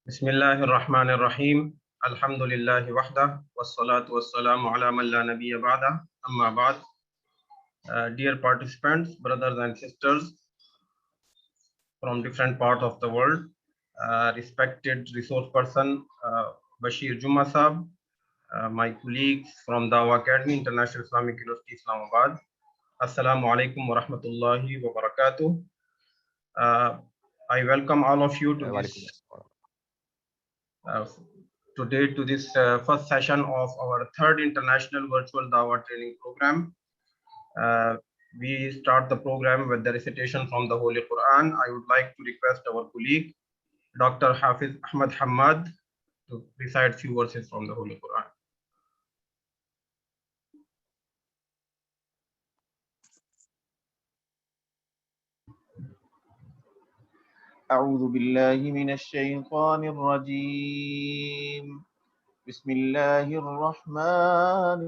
Bismillahirrahmanirrahim. Alhamdulillahi wahdah. Wassalatu wassalamu ala man la nabiyya ba'dah. Amma ba'd. Dear participants, brothers and sisters from different parts of the world, respected resource person Basheer Juma Sahab, my colleagues from Dawa Academy, International Islamic University, Islamabad. Assalamu alaikum wa rahmatullahi wa barakatuh. I welcome all of you to this first session of our third international virtual Dawa training program. We start the program with the recitation from the Holy Quran. I would like to request our colleague, Dr. Hafiz Ahmad Hamad, to recite few verses from the Holy Quran. أعوذ بالله من الشيطان الرجيم بسم الله الرحمن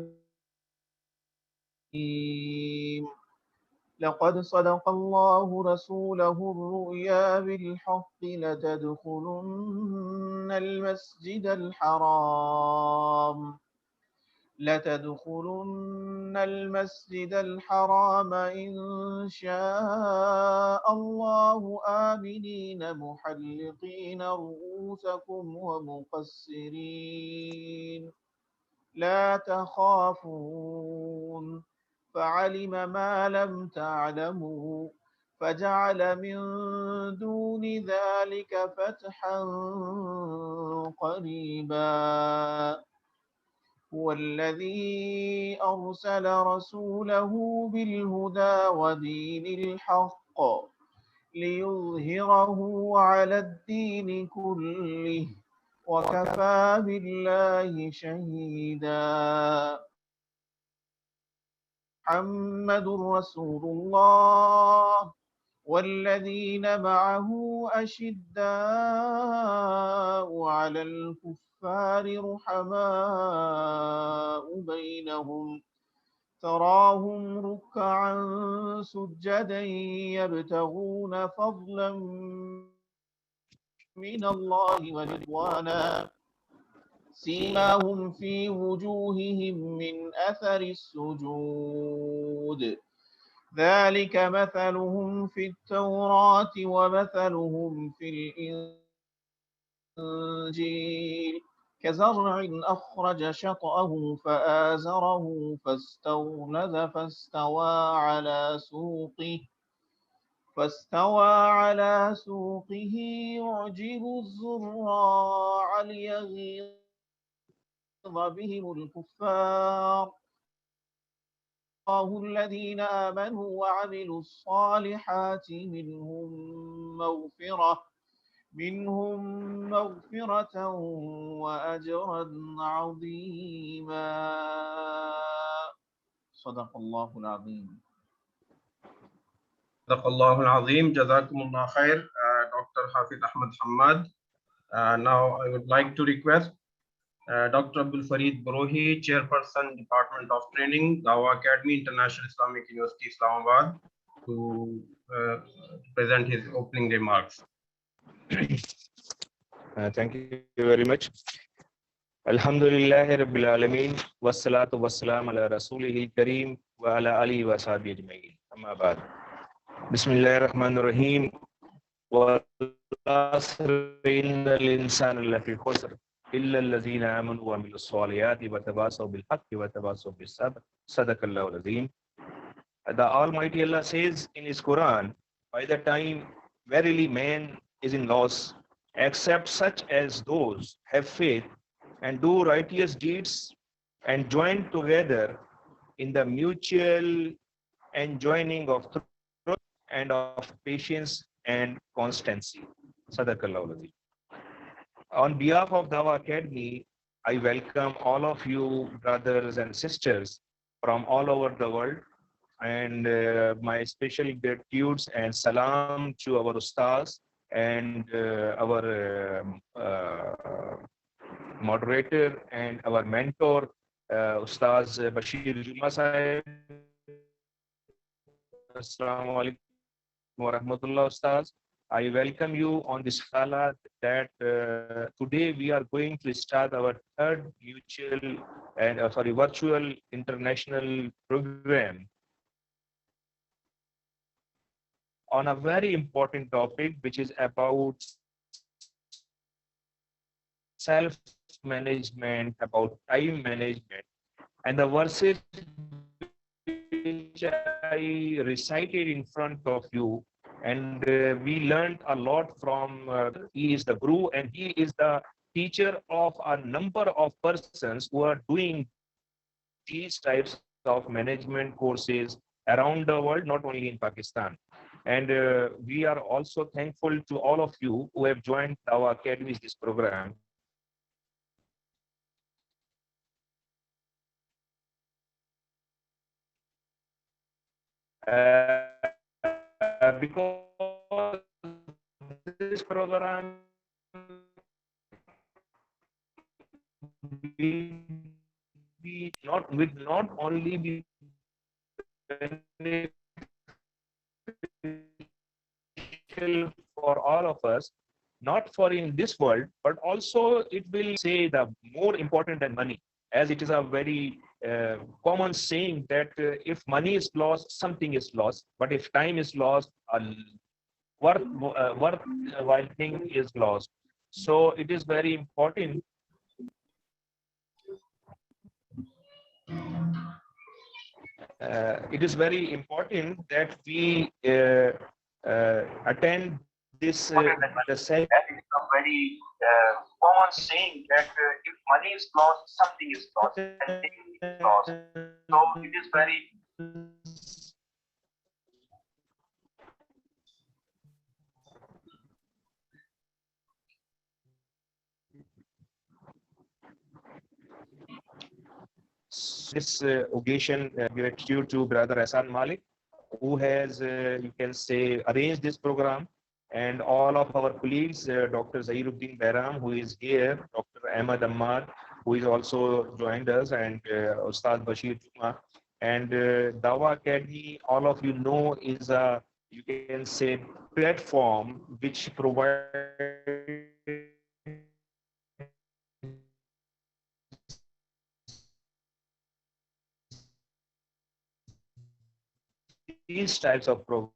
الرحيم لقد صدق الله رسوله الرؤيا بالحق لتدخلن المسجد الحرام إن شاء الله آمنين محلقين رؤوسكم ومقصرين لا تخافون فعلم ما لم تعلموا فجعل من دون ذلك فتحا قريبا هو الذي أرسل رسوله بالهدى ودين الحق ليظهره على الدين كله وكفى بالله شهيدا محمد رسول الله والذين معه أشداء على الكفار رحماء بينهم تراهم ركعا سجدا يبتغون فضلا من الله ورضوانا سيماهم في وجوههم من أثر السجود ذلك مثلهم في التوراة ومثلهم في الإنجيل كزرع أخرج شطأه فآزره فاستغلظ فاستوى على سوقه يعجب الزراع ليغيظ بهم الكفار الله الذين آمنوا وعملوا الصالحات منهم مغفرة وأجرا عظيما صدق الله العظيم. Sadaqallahu al-Azim. Jazakumullah khair, Dr. Hafiz Ahmad Hamad. Now I would like to request Dr. Abdul Farid Barohi, Chairperson, Department of Training, Dawa Academy, International Islamic University, Islamabad, to present his opening remarks. Thank you very much. Alhamdulillahi Rabbil Alameen, wassalatu wassalam ala rasulihil kareem wa ala alihi wa sahbihi ajma'in. Amma ba'd. Bismillahir Rahmanir Rahim. Wal asri innal insana lafi khusr illa allazina amanu wa amilus solihati wa tawasaw bil haqqi wa tawasaw bis sabr. Sadaqallahu al-azim. The Almighty Allah says in His Quran, by the time verily man is in loss, except such as those have faith and do righteous deeds and join together in the mutual enjoining of truth and of patience and constancy. Sadaqallahu al-azim. On behalf of Dawa Academy, I welcome all of you brothers and sisters from all over the world, and my special gratitude and salam to our ustaz and our moderator and our mentor, Ustaz Basheer Juma Sahib. Assalamu alaikum wa rahmatullah, Ustaz. I welcome you on this gala that today we are going to start our third mutual and virtual international program on a very important topic, which is about self-management, about time management, and the verses which I recited in front of you. And we learned a lot from he is the guru and he is the teacher of a number of persons who are doing these types of management courses around the world, not only in Pakistan. And we are also thankful to all of you who have joined our academies this program. Because this program will not only be beneficial for all of us, not for in this world, but also it will say the more important than money, as it is a very common saying that if money is lost, something is lost, but if time is lost, a worthwhile thing is lost. So it is very important. It is very important that we attend this the session. That is a very common saying that if money is lost, something is lost, and thing is lost. So it is very this occasion gratitude to Brother Hasan Malik, who has, you can say, arranged this program, and all of our colleagues, Dr. Zahiruddin Behram, who is here, Dr. Ahmad Ahmad, who is also joined us, and Ustad Basheer Juma. And Dawa Academy, all of you know, is a, you can say, platform which provides these types of program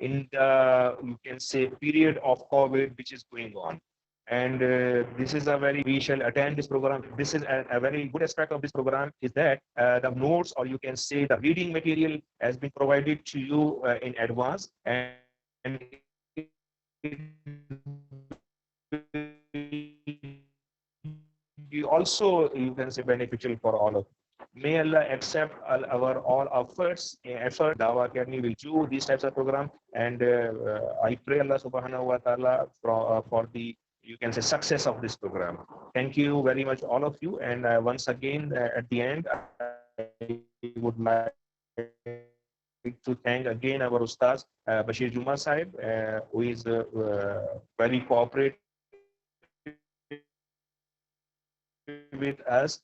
in the, you can say, period of COVID which is going on. And this is a very, we shall attend this program. This is a very good aspect of this program is that the notes, or you can say the reading material, has been provided to you in advance, and you also, you can say, beneficial for all of. May Allah accept our all efforts. Dawa Academy will do these types of program, and I pray Allah Subhanahu wa Taala for the, you can say, success of this program. Thank you very much, all of you. And once again, at the end, I would like to thank again our Ustaz Basheer Juma Sahib, who is very cooperative with us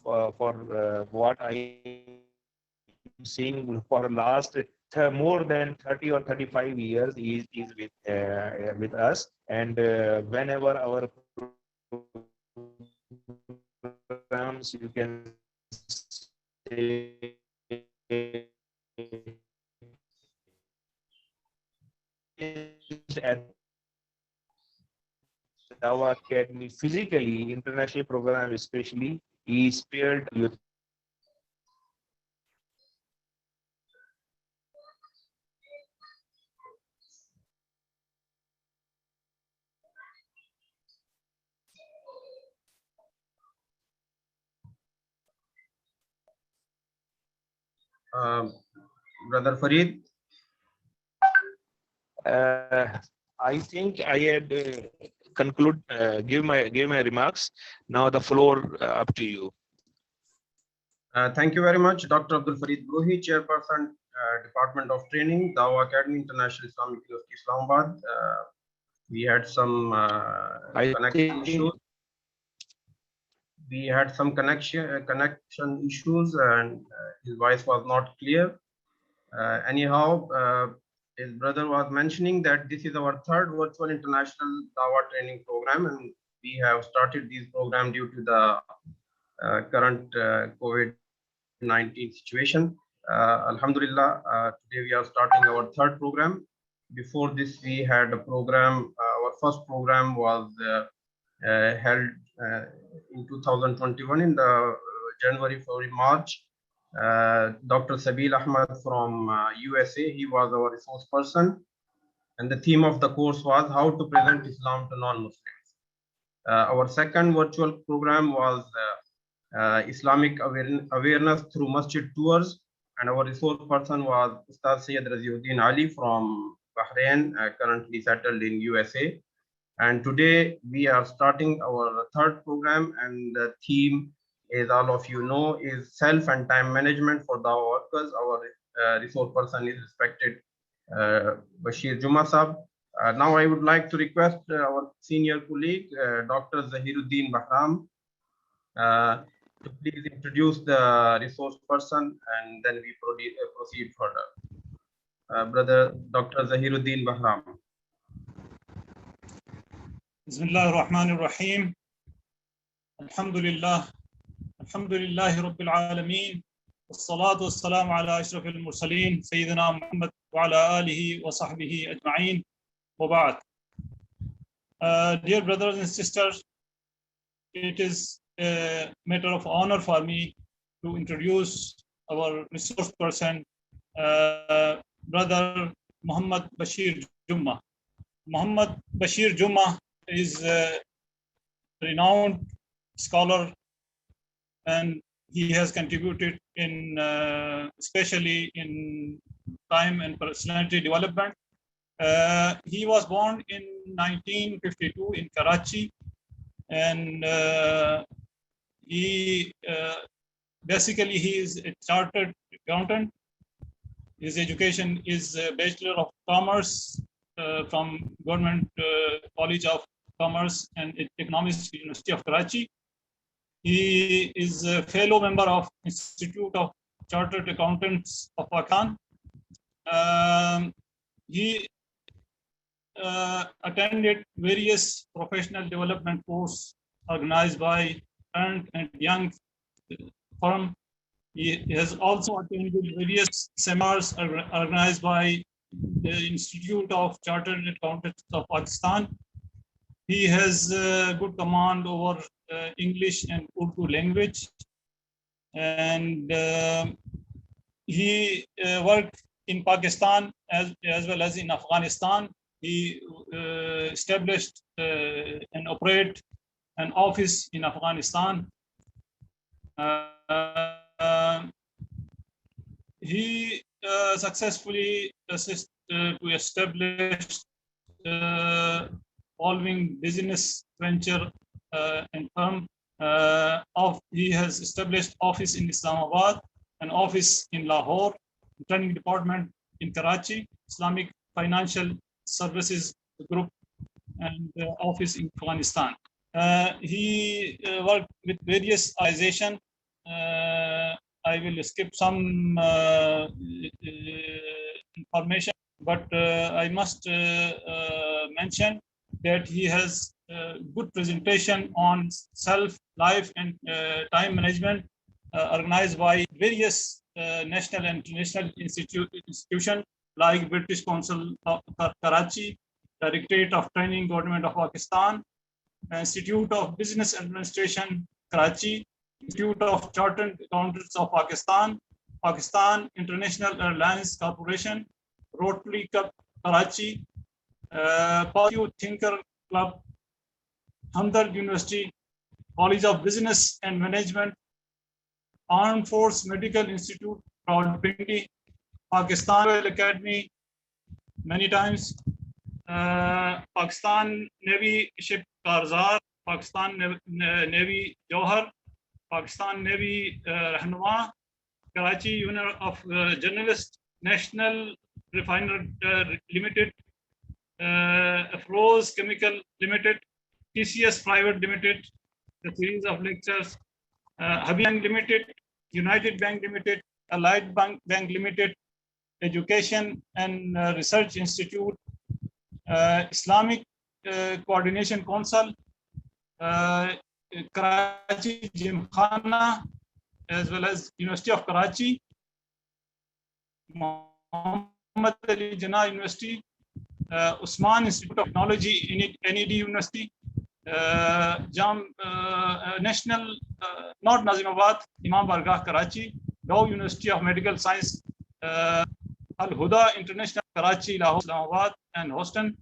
for what I am seeing for last more than 30 or 35 years. He is with us, and whenever our programs, you can say, at Dawa Academy physically, international program especially, he spared youth. Brother Farid. I think I had give my remarks. Now the floor up to you. Thank you very much, Dr. Abdul Farid Brohi, Chairperson, Department of Training, Dawa Academy, International Islamic University, Islamabad. We had some connection issues. We had some connection issues, and his voice was not clear. Anyhow, his brother was mentioning that this is our third virtual international Dawa training program, and we have started this program due to the current COVID-19 situation. Alhamdulillah, today we are starting our third program. Before this, we had a program. Our first program was held in 2021 in the January, February, March. Dr. Sabil Ahmad from USA, he was our resource person, and the theme of the course was how to present Islam to non-Muslims. Our second virtual program was Islamic awareness through masjid tours, and our resource person was Ustad Sayyid Raziuddin Ali from Bahrain, currently settled in USA. And today we are starting our third program, and the theme, as all of you know, is self and time management for the workers. Our resource person is respected Basheer Juma sab. Now I would like to request our senior colleague, Dr. Zahiruddin Bahram, to please introduce the resource person, and then we proceed further. Brother Dr. Zahiruddin Bahram. Bismillah ar-Rahman ar-Rahim. Alhamdulillah. Alhamdulillahi Rabbil Alameen. Wassalatu wassalamu ala ashrafil mursaleen. Sayyidina Muhammad wa ala alihi wa sahbihi ajma'een. Wa ba'd. Dear brothers and sisters, it is a matter of honor for me to introduce our resource person, Brother Muhammad Basheer Juma. Muhammad Basheer Juma is a renowned scholar, and he has contributed in especially in time and personality development. He was born in 1952 in Karachi, and he basically he is a chartered accountant. His education is a Bachelor of Commerce from Government College of Commerce and Economics, University of Karachi. He is a fellow member of Institute of Chartered Accountants of Pakistan. He attended various professional development courses organized by Ernst and Young firm. He has also attended various seminars organized by the Institute of Chartered Accountants of Pakistan. He has good command over English and Urdu language, and he worked in Pakistan as well as in Afghanistan. He established and operated an office in Afghanistan. He successfully assisted to establish following business venture and firm. He has established office in Islamabad, an office in Lahore, training department in Karachi, Islamic Financial Services Group, and office in Afghanistan. He worked with various organizations. I will skip some information, but I must mention that he has good presentation on self, life, and time management organized by various national and international institutions like British Council of Karachi, Directorate of Training, Government of Pakistan, Institute of Business Administration, Karachi, Institute of Chartered Accountants of Pakistan, Pakistan International Airlines Corporation, Rotary Club, Karachi, Positive Thinker Club, Hamdard University, College of Business and Management, Armed Force Medical Institute, Rawalpindi, Pakistan Royal Academy, many times, Pakistan Navy Ship Karzar, Pakistan Navy Johar, Pakistan Navy Rahnuma, Karachi Union of Journalists, National Refiner Limited, Afroz Chemical Limited, TCS Private Limited, the series of lectures, Habib Bank Limited, United Bank Limited, Allied Bank Limited, Education and Research Institute, Islamic Coordination Council, Karachi Gymkhana, as well as University of Karachi, Muhammad Ali Jinnah University, Usman Institute of Technology, NED University, National, not Nazimabad, Imam Bargah, Karachi, Dow University of Medical Science, Al Huda International, Karachi, Lahore, Islamabad, and Houston,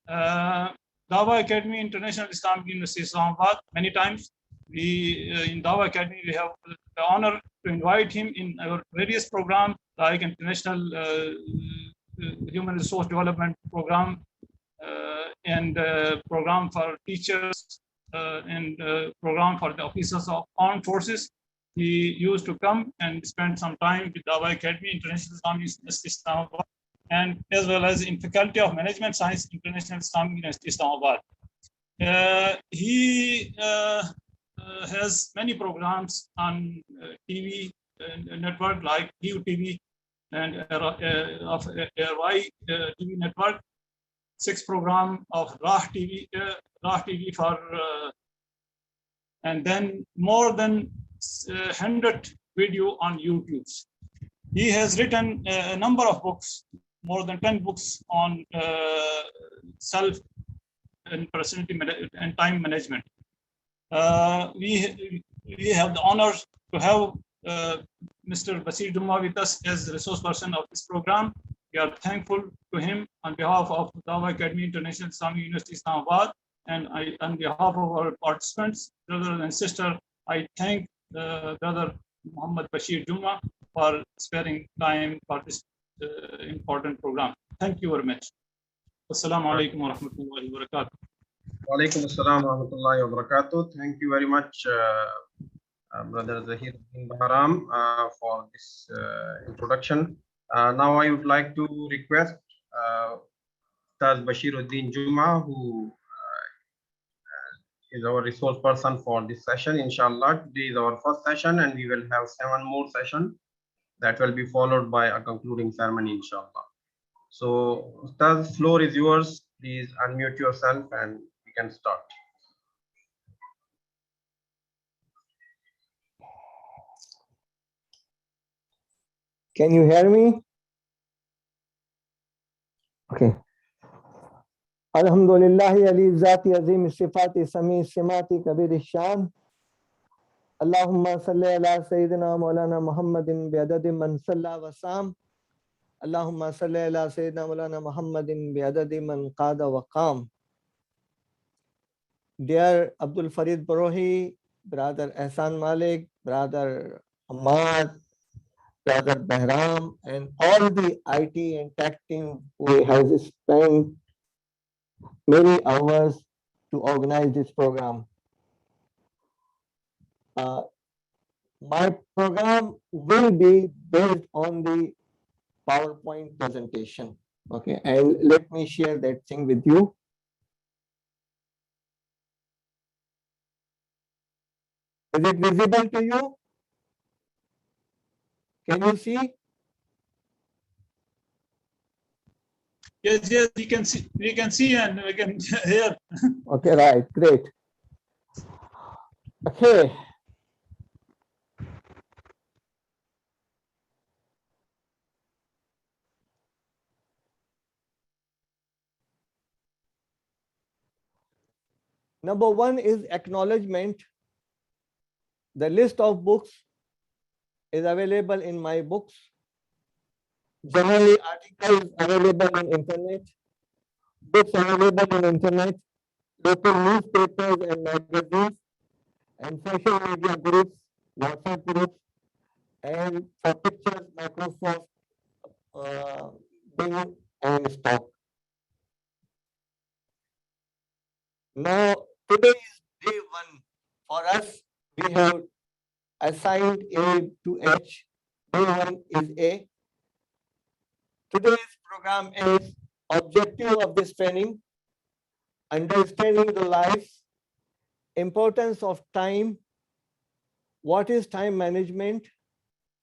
Dawa Academy, International Islamic University, Islamabad. Many times, in Dawa Academy, we have the honor to invite him in our various programs like International Human Resource Development Program, and program for teachers, and program for the officers of armed forces. He used to come and spend some time with Dawa Academy, International Islamic University, Islamabad, and as well as in Faculty of Management Science, International Islamic University, Islamabad. He has many programs on TV network like TV and of RY TV network, 6 program of Rah TV for, and then more than 100 video on YouTube. He has written a number of books, more than 10 books on self and personality and time management. We have the honor to have Mr. Basheer Juma with us as the resource person of this program. We are thankful to him on behalf of Dawa Academy, International Islamic University, Islamabad, and on behalf of our participants, brothers and sisters, I thank Brother Muhammad Basheer Juma for sparing time for this important program. Thank you very much. Assalamu alaikum wa rahmatullahi wa barakatuh. Wa alaikum assalam wa rahmatullahi wa barakatuh. Thank you very much, Brother Zahir bin Bahram, for this introduction. Now I would like to request Ustaz Basheeruddin Juma, who is our resource person for this session. Inshallah, today is our first session, and we will have 7 more sessions that will be followed by a concluding ceremony, inshallah. So, Ustaz, floor is yours. Please unmute yourself and we can start. Can you hear me? Okay. Alhamdulillahi Ali Zati Azim Sifati Sami Simati Kabir Shan. Allahumma salli ala Sayyidina Maulana Muhammadin bi'adadi man salla wa sam. Allahumma salli ala Sayyidina Maulana Muhammadin bi'adadi man qada wa qam. Dear Abdul Farid Barohi, Brother Ehsan Malik, Brother Ahmad, Brother Bahram, and all the IT and tech team who has spent many hours to organize this program. My program will be based on the PowerPoint presentation. Okay, and let me share that thing with you. Is it visible to you? Can you see? Yes, we can see and we can hear. Okay, right, great. Okay. Number 1 is acknowledgement. The list of books is available in my books. Generally, articles available on internet, books available on internet, local newspapers and magazines, and social media groups, WhatsApp groups, and for pictures, Microsoft Bing and stock. Now, today is day 1 for us. We have assigned A to H. Day 1 is A. Today's program is objective of this training, understanding the life, importance of time, what is time management,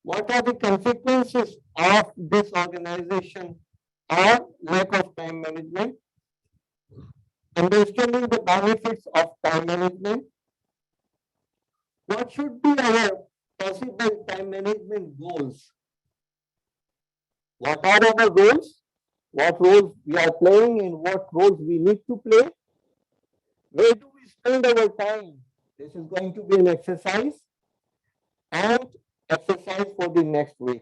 What are the consequences of disorganization or lack of time management? Understanding the benefits of time management. What should be our possible time management goals? What are our roles? What roles we are playing and what roles we need to play? Where do we spend our time? This is going to be an exercise and exercise for the next week.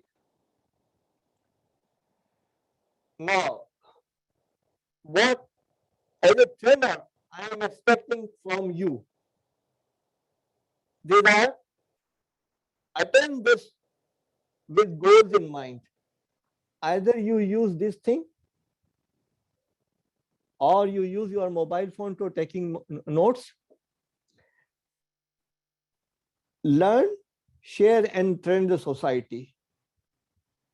Now, what as a trainer I am expecting from you? These are attend this with goals in mind. Either you use this thing or you use your mobile phone to taking notes. Learn, share, and train the society.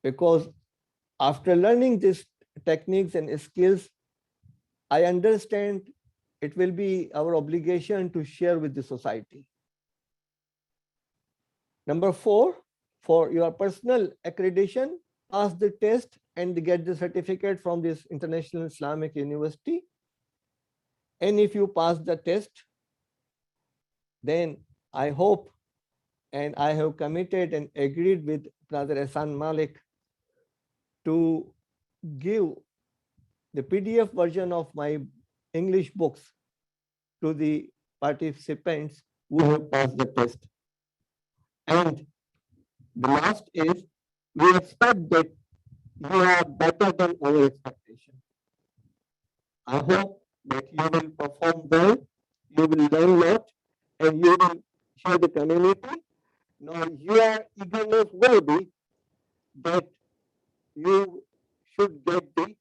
Because after learning these techniques and skills, I understand it will be our obligation to share with the society. Number 4, for your personal accreditation, pass the test and get the certificate from this International Islamic University. And if you pass the test, then I hope and I have committed and agreed with Brother Ehsan Malik to give the PDF version of my English books to the participants who have passed the test. And the last is, we expect that you are better than our expectation. I hope that you will perform well, you will learn a lot, and you will share the community. Now, your eagerness will be that you should get the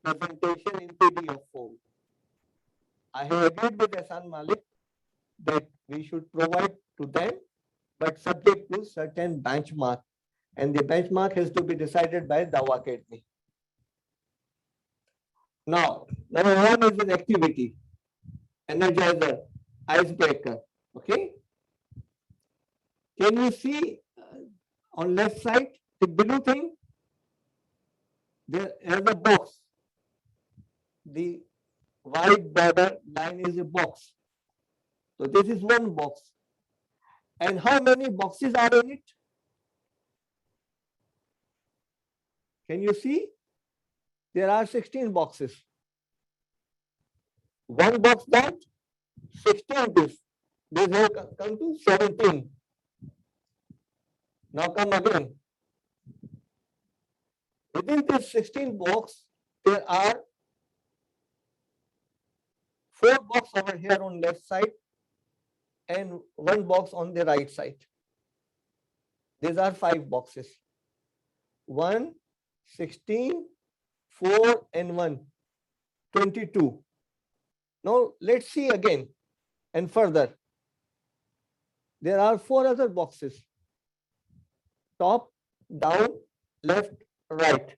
presentation in PDF form. I have agreed with Ehsan Malik that we should provide to them, but subject to certain benchmark. And the benchmark has to be decided by Dawa Academy. Now, number 1 is an activity, energizer, icebreaker. Okay. Can you see on left side the blue thing? There is a box. The white border line is a box. So this is one box. And how many boxes are in it? Can you see? There are 16 boxes. One box that 16 this. This have come to 17. Now come again. Within this 16 box, there are 4 boxes over here on left side and 1 box on the right side. These are 5 boxes. 1, 16, 4 and 1, 22. Now let's see again and further. There are 4 other boxes. Top, down, left, right.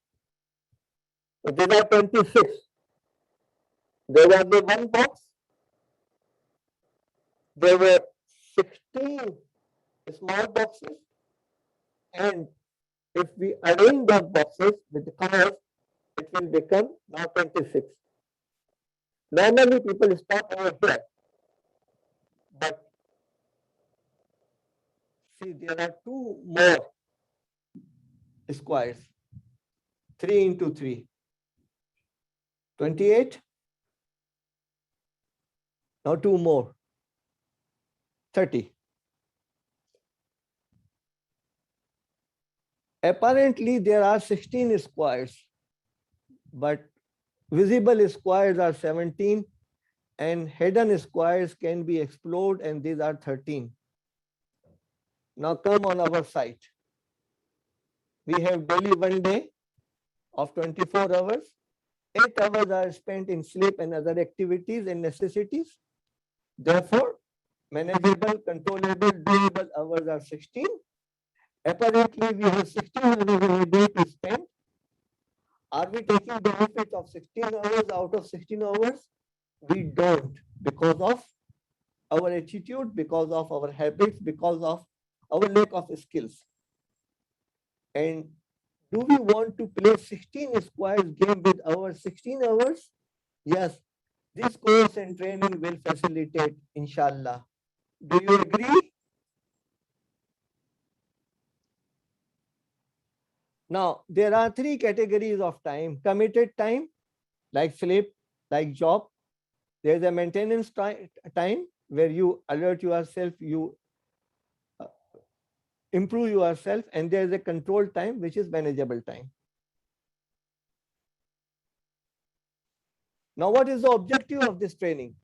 So these are 26. There was the 1 box. There were 16 small boxes. And if we arrange those boxes with the colors, it will become now 26. Normally people stop over here. But see, there are 2 more squares. 3 into 3. 28. Now 2 more. 30. Apparently there are 16 squares, but visible squares are 17 and hidden squares can be explored, and these are 13. Now come on our site. We have daily 1 day of 24 hours. 8 hours are spent in sleep and other activities and necessities. Therefore, manageable, controllable, doable hours are 16. Apparently, we have 16 hours in a day to spend. Are we taking benefit of 16 hours out of 16 hours? We don't, because of our attitude, because of our habits, because of our lack of skills. And do we want to play 16 squares game with our 16 hours? Yes, this course and training will facilitate, inshallah. Do you agree? Now, there are three categories of time: committed time, like sleep, like job. There's a maintenance time where you alert yourself, you uh, improve yourself, and there's a control time, which is manageable time. Now, what is the objective of this training?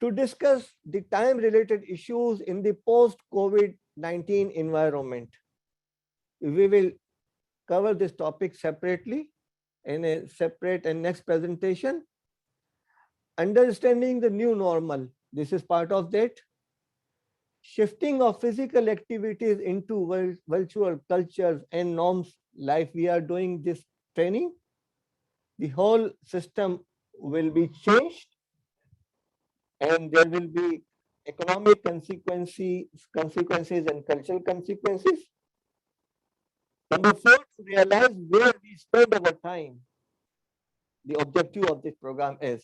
To discuss the time-related issues in the post-COVID-19 environment. We will cover this topic separately in a separate and next presentation. Understanding the new normal. This is part of that. Shifting of physical activities into virtual cultures and norms life. We are doing this training. The whole system will be changed, and there will be economic consequences and cultural consequences. Number four, to realize where we spend our time. The objective of this program is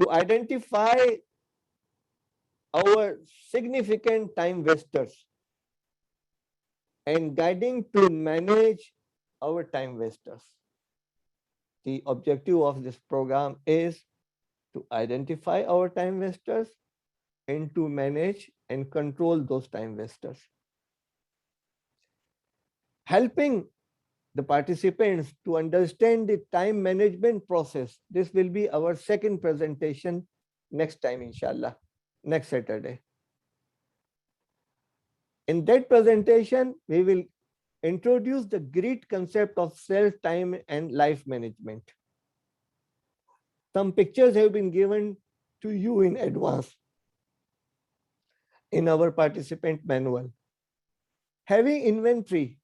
to identify our significant time wasters and guiding to manage our time wasters. The objective of this program is to identify our time wasters and to manage and control those time wasters. Helping the participants to understand the time management process. This will be our second presentation next time, inshallah, next Saturday. In that presentation, we will introduce the great concept of self, time, and life management. Some pictures have been given to you in advance in our participant manual. Having inventory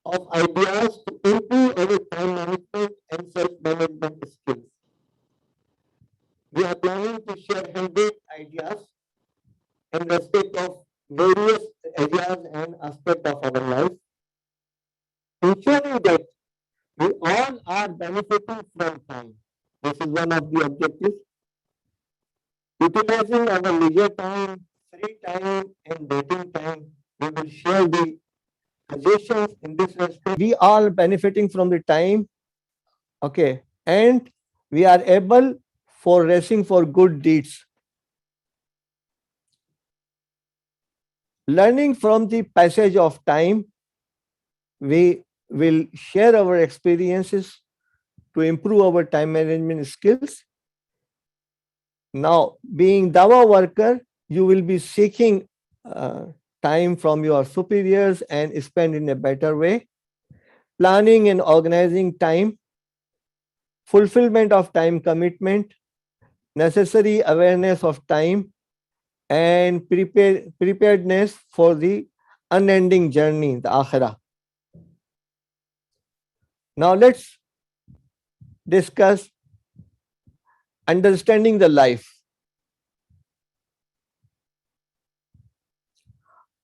of ideas to improve our time management and self-management skills. We are planning to share 100 ideas in respect of various areas and aspects of our life, ensuring that we all are benefiting from time. This is one of the objectives. Utilizing our leisure time, free time, and dating time, we will share the suggestions in this respect. We are benefiting from the time, okay, and we are able for racing for good deeds. Learning from the passage of time, we will share our experiences to improve our time management skills. Now, being Dawa worker, you will be seeking time from your superiors and spend in a better way. Planning and organizing time, fulfillment of time commitment, necessary awareness of time, and preparedness for the unending journey, the Akhirah. Now let's discuss understanding the life.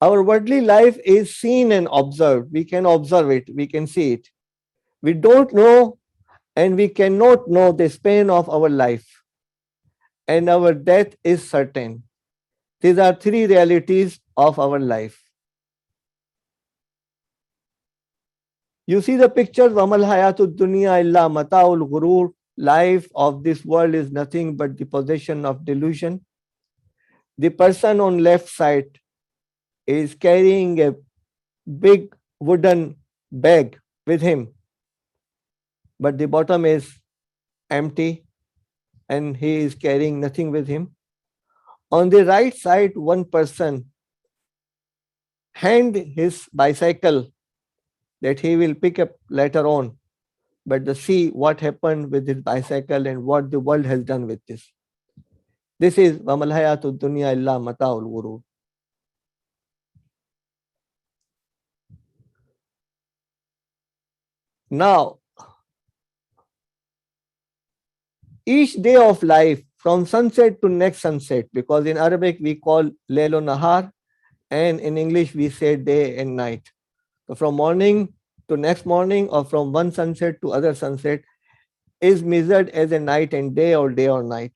Our worldly life is seen and observed. We can observe it, we can see it. We don't know and we cannot know the span of our life. And our death is certain. These are three realities of our life. You see the picture, Wamal Hayatud Dunya illa Mataul Ghurur. Life of this world is nothing but the possession of delusion. The person on left side is carrying a big wooden bag with him, but the bottom is empty and he is carrying nothing with him. On the right side, one person hand his bicycle that he will pick up later on, but to see what happened with his bicycle and what the world has done with this. This is Wamal Hayatud Dunya illa Mataul Ghurur. Now, each day of life from sunset to next sunset, because in Arabic we call Layl Nahar, and in English we say day and night. So from morning to next morning, or from one sunset to other sunset, is measured as a night and day, or day or night.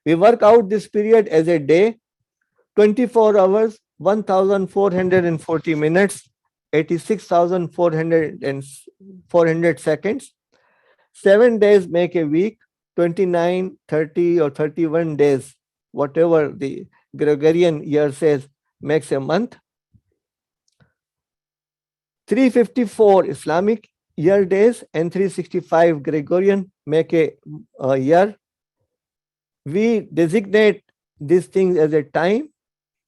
We work out this period as a day, 24 hours, 1,440 minutes, 86,400 seconds. 7 days make a week, 29, 30, or 31 days, whatever the Gregorian year says, makes a month. 354 Islamic year days and 365 Gregorian make a year. We designate these things as a time.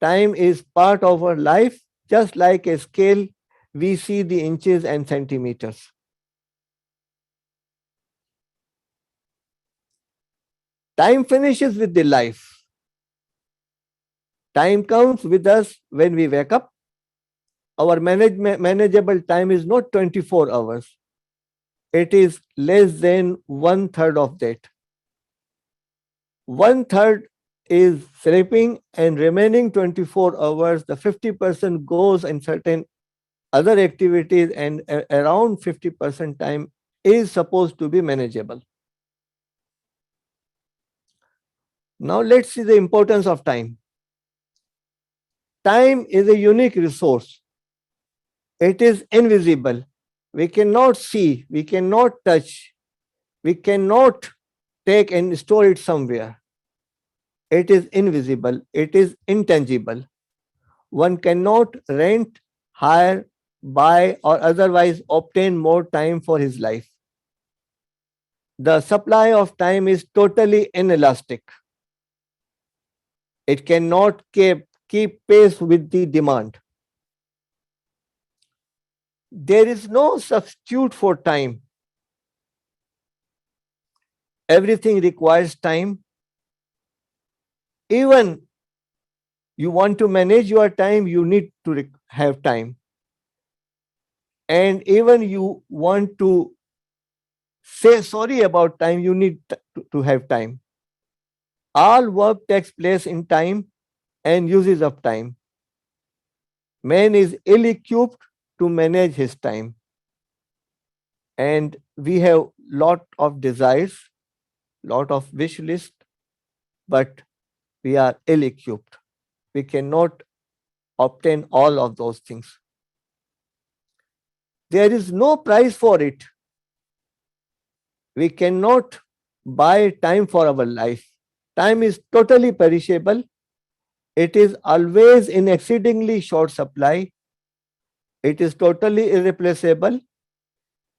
Time is part of our life, just like a scale, we see the inches and centimeters. Time finishes with the life. Time comes with us when we wake up. Our manageable time is not 24 hours. It is less than 1/3 of that. 1/3 is sleeping, and remaining 24 hours, the 50% goes in certain other activities, and around 50% time is supposed to be manageable. Now let's see the importance of time. Time is a unique resource. It is invisible. We cannot see, we cannot touch, we cannot take and store it somewhere. It is invisible, it is intangible. One cannot rent, hire, buy, or otherwise obtain more time for his life. The supply of time is totally inelastic. It cannot keep pace with the demand. There is no substitute for time. Everything requires time. Even you want to manage your time, you need to have time. And even you want to say sorry about time, you need to have time. All work takes place in time and uses of time. Man is ill-equipped to manage his time. And we have lot of desires, lot of wish list, but we are ill-equipped. We cannot obtain all of those things. There is no price for it. We cannot buy time for our life. Time is totally perishable. It is always in exceedingly short supply. It is totally irreplaceable.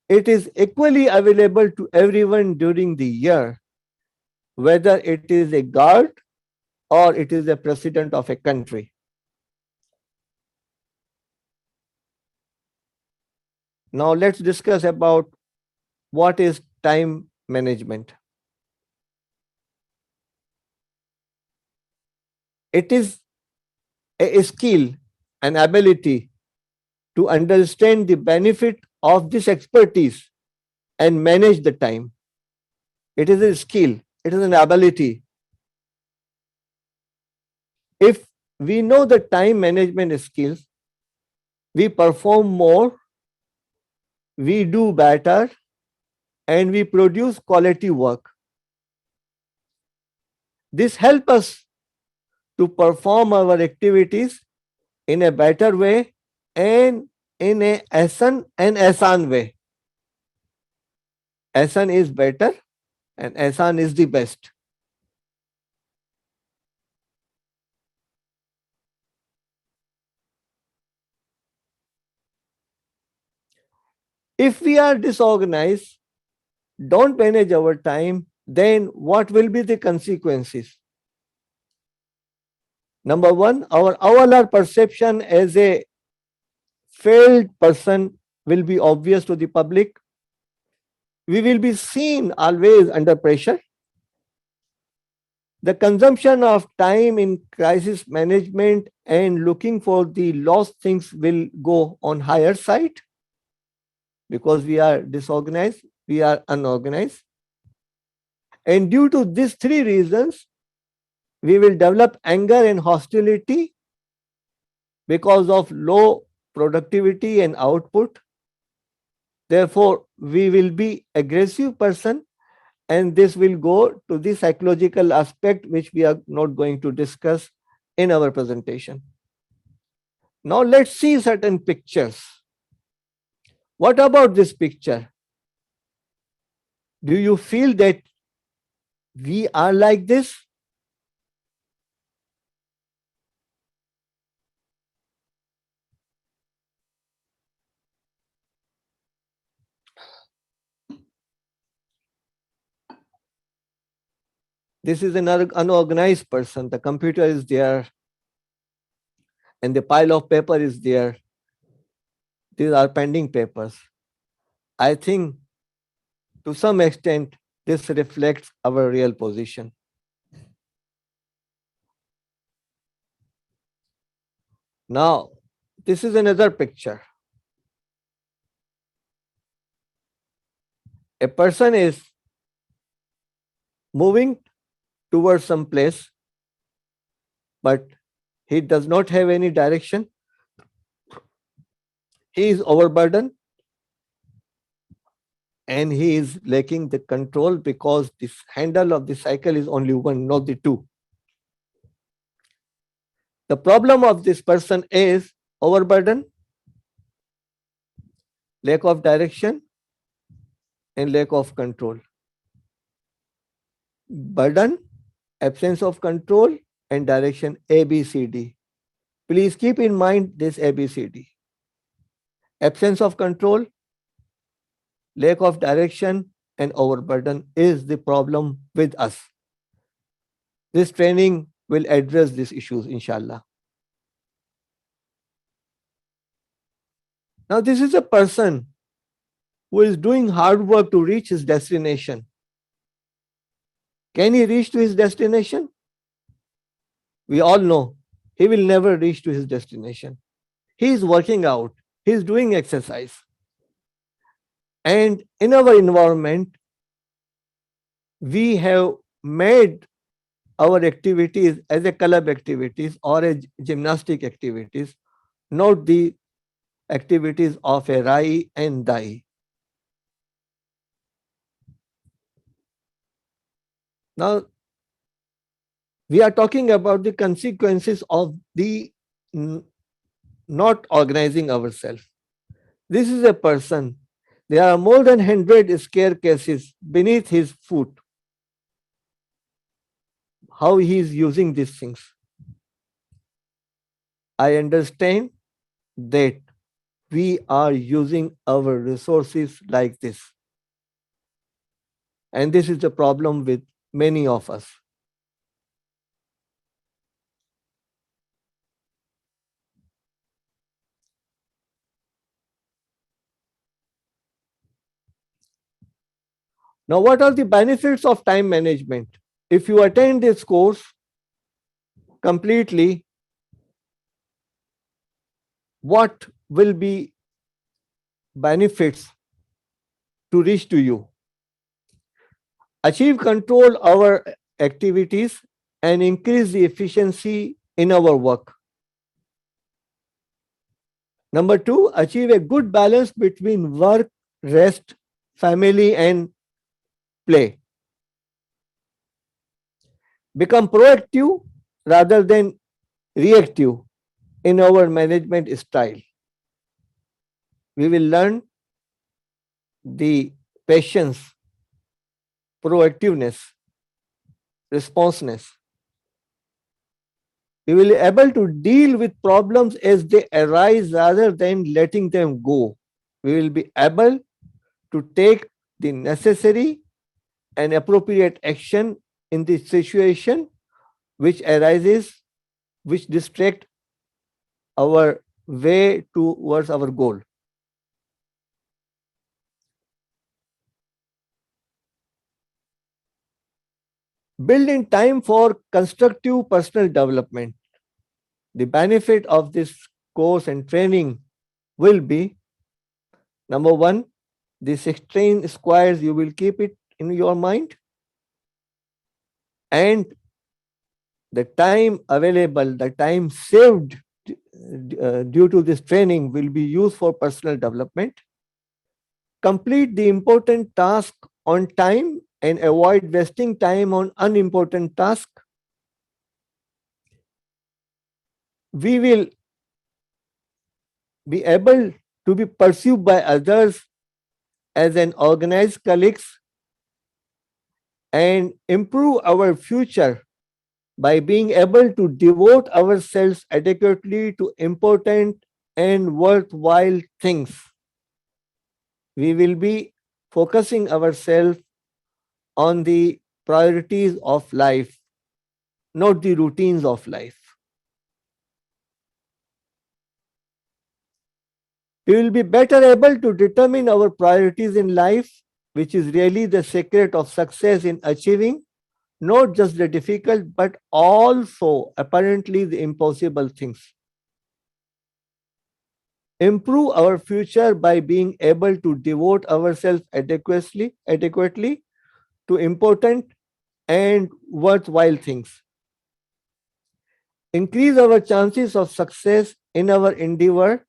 It is equally available to everyone during the year, whether it is a guard or it is a president of a country. Now let's discuss about what is time management. It is a skill, an ability to understand the benefit of this expertise and manage the time. It is a skill, it is an ability. If we know the time management skills, we perform more, we do better, and we produce quality work. This helps us to perform our activities in a better way and in a asan way. Asan is better and asan is the best. If we are disorganized, don't manage our time, then what will be the consequences? Number one, our perception as a failed person will be obvious to the public. We will be seen always under pressure. The consumption of time in crisis management and looking for the lost things will go on higher side because we are disorganized, we are unorganized. And due to these three reasons, we will develop anger and hostility because of low productivity and output. Therefore, we will be aggressive person, and this will go to the psychological aspect, which we are not going to discuss in our presentation. Now let's see certain pictures. What about this picture? Do you feel that we are like this? This is an unorganized person. The computer is there and the pile of paper is there. These are pending papers. I think to some extent, this reflects our real position. Now, this is another picture. A person is moving towards some place, but he does not have any direction. He is overburdened and he is lacking the control because this handle of the cycle is only one, not the two. The problem of this person is overburden, lack of direction, and lack of control. Burden, absence of control, and direction, ABCD. Please keep in mind this ABCD. Absence of control, lack of direction, and overburden is the problem with us. This training will address these issues, inshallah. Now, this is a person who is doing hard work to reach his destination. Can he reach to his destination? We all know he will never reach to his destination. He is working out, he is doing exercise. And in our environment, we have made our activities as a club activities or a gymnastic activities, not the activities of a Rai and Dai. Now, we are talking about the consequences of the not organizing ourselves. This is a person. There are more than 100 staircases beneath his foot. How he is using these things. I understand that we are using our resources like this. And this is the problem with many of us. Now, what are the benefits of time management? If you attend this course completely, what will be benefits to reach to you? Achieve control our activities and increase the efficiency in our work. Number 2, achieve a good balance between work, rest, family, and play. Become proactive rather than reactive in our management style. We will learn the patience, proactiveness, responsiveness. We will be able to deal with problems as they arise rather than letting them go. We will be able to take the necessary and appropriate action in the situation which arises, which distract our way towards our goal. Build in time for constructive personal development. The benefit of this course and training will be, number 1, the 16 squares, you will keep it in your mind, and the time available, the time saved due to this training will be used for personal development. Complete the important task on time and avoid wasting time on unimportant tasks. We will be able to be perceived by others as an organized colleagues and improve our future by being able to devote ourselves adequately to important and worthwhile things. We will be focusing ourselves on the priorities of life, not the routines of life. We will be better able to determine our priorities in life, which is really the secret of success in achieving not just the difficult, but also apparently the impossible things. Improve our future by being able to devote ourselves adequately to important and worthwhile things. Increase our chances of success in our endeavor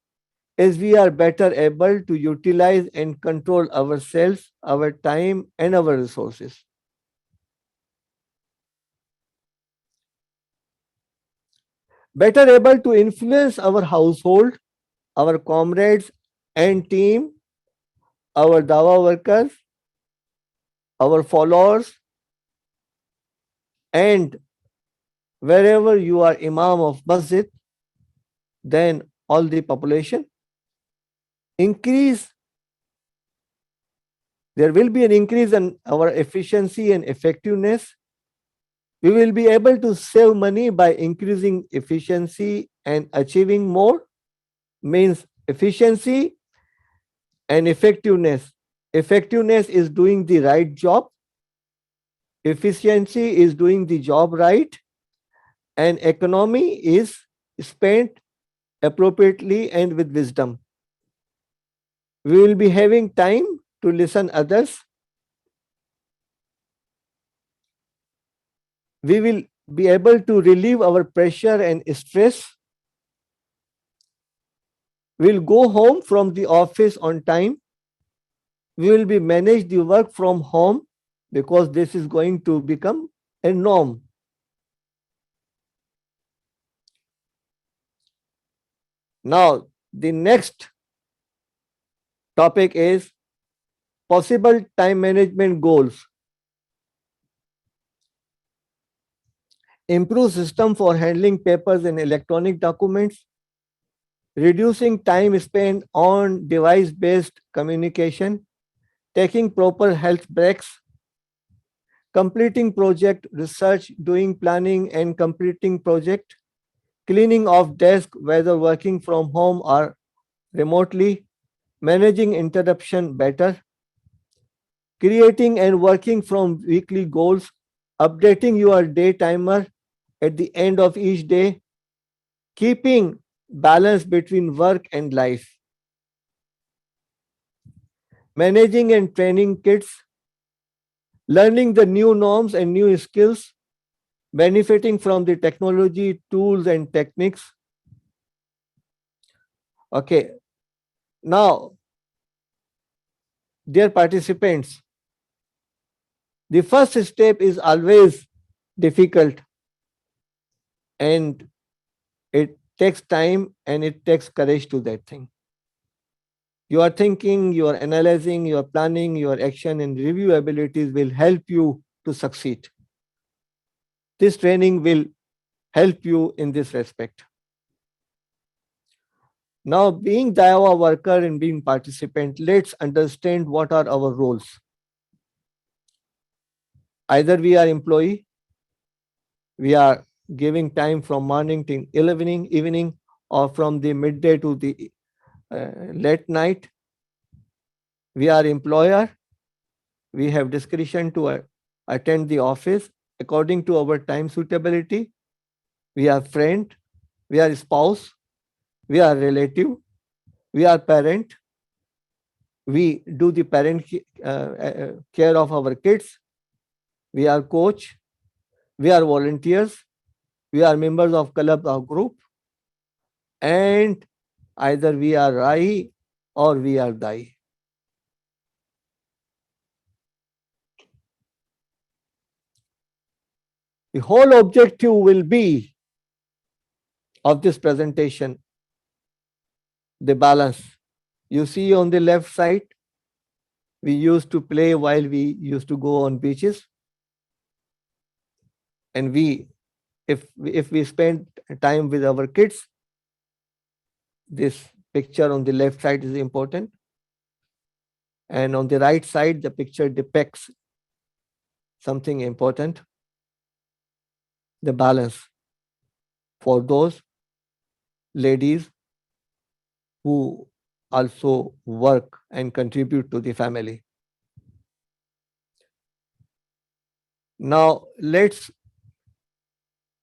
as we are better able to utilize and control ourselves, our time, and our resources. Better able to influence our household, our comrades and team, our dawa workers, our followers, and wherever you are imam of masjid, then all the population. Increase, there will be an increase in our efficiency and effectiveness. We will be able to save money by increasing efficiency and achieving more. Means efficiency and effectiveness. Effectiveness is doing the right job. Efficiency is doing the job right. And economy is spent appropriately and with wisdom. We will be having time to listen others. We will be able to relieve our pressure and stress. We'll go home from the office on time. We will be manage the work from home because this is going to become a norm. Now, the next topic is possible time management goals. Improve system for handling papers and electronic documents. Reducing time spent on device-based communication. Taking proper health breaks. Completing project research, doing planning and completing project. Cleaning of desk, whether working from home or remotely. Managing interruption better. Creating and working from weekly goals. Updating your day timer at the end of each day. Keeping balance between work and life. Managing and training kids. Learning the new norms and new skills. Benefiting from the technology, tools, and techniques. Okay. Now, dear participants, the first step is always difficult and it takes time and it takes courage to that thing. You are thinking, you are analyzing, you are planning, your action and review abilities will help you to succeed. This training will help you in this respect. Now, being Daiwa worker and being participant, let's understand what are our roles. Either we are employee, we are giving time from morning to evening, or from the midday to the late night. We are employer, we have discretion to attend the office according to our time suitability. We are friend, we are spouse, we are relative, we are parent. We do the parent care of our kids. We are coach, we are volunteers, we are members of club or group. and either we are Rai or we are Dai. The whole objective will be of this presentation, the balance. You see on the left side, we used to play while we used to go on beaches. And if we spend time with our kids, this picture on the left side is important. And on the right side, the picture depicts something important, the balance for those ladies who also work and contribute to the family. Now, let's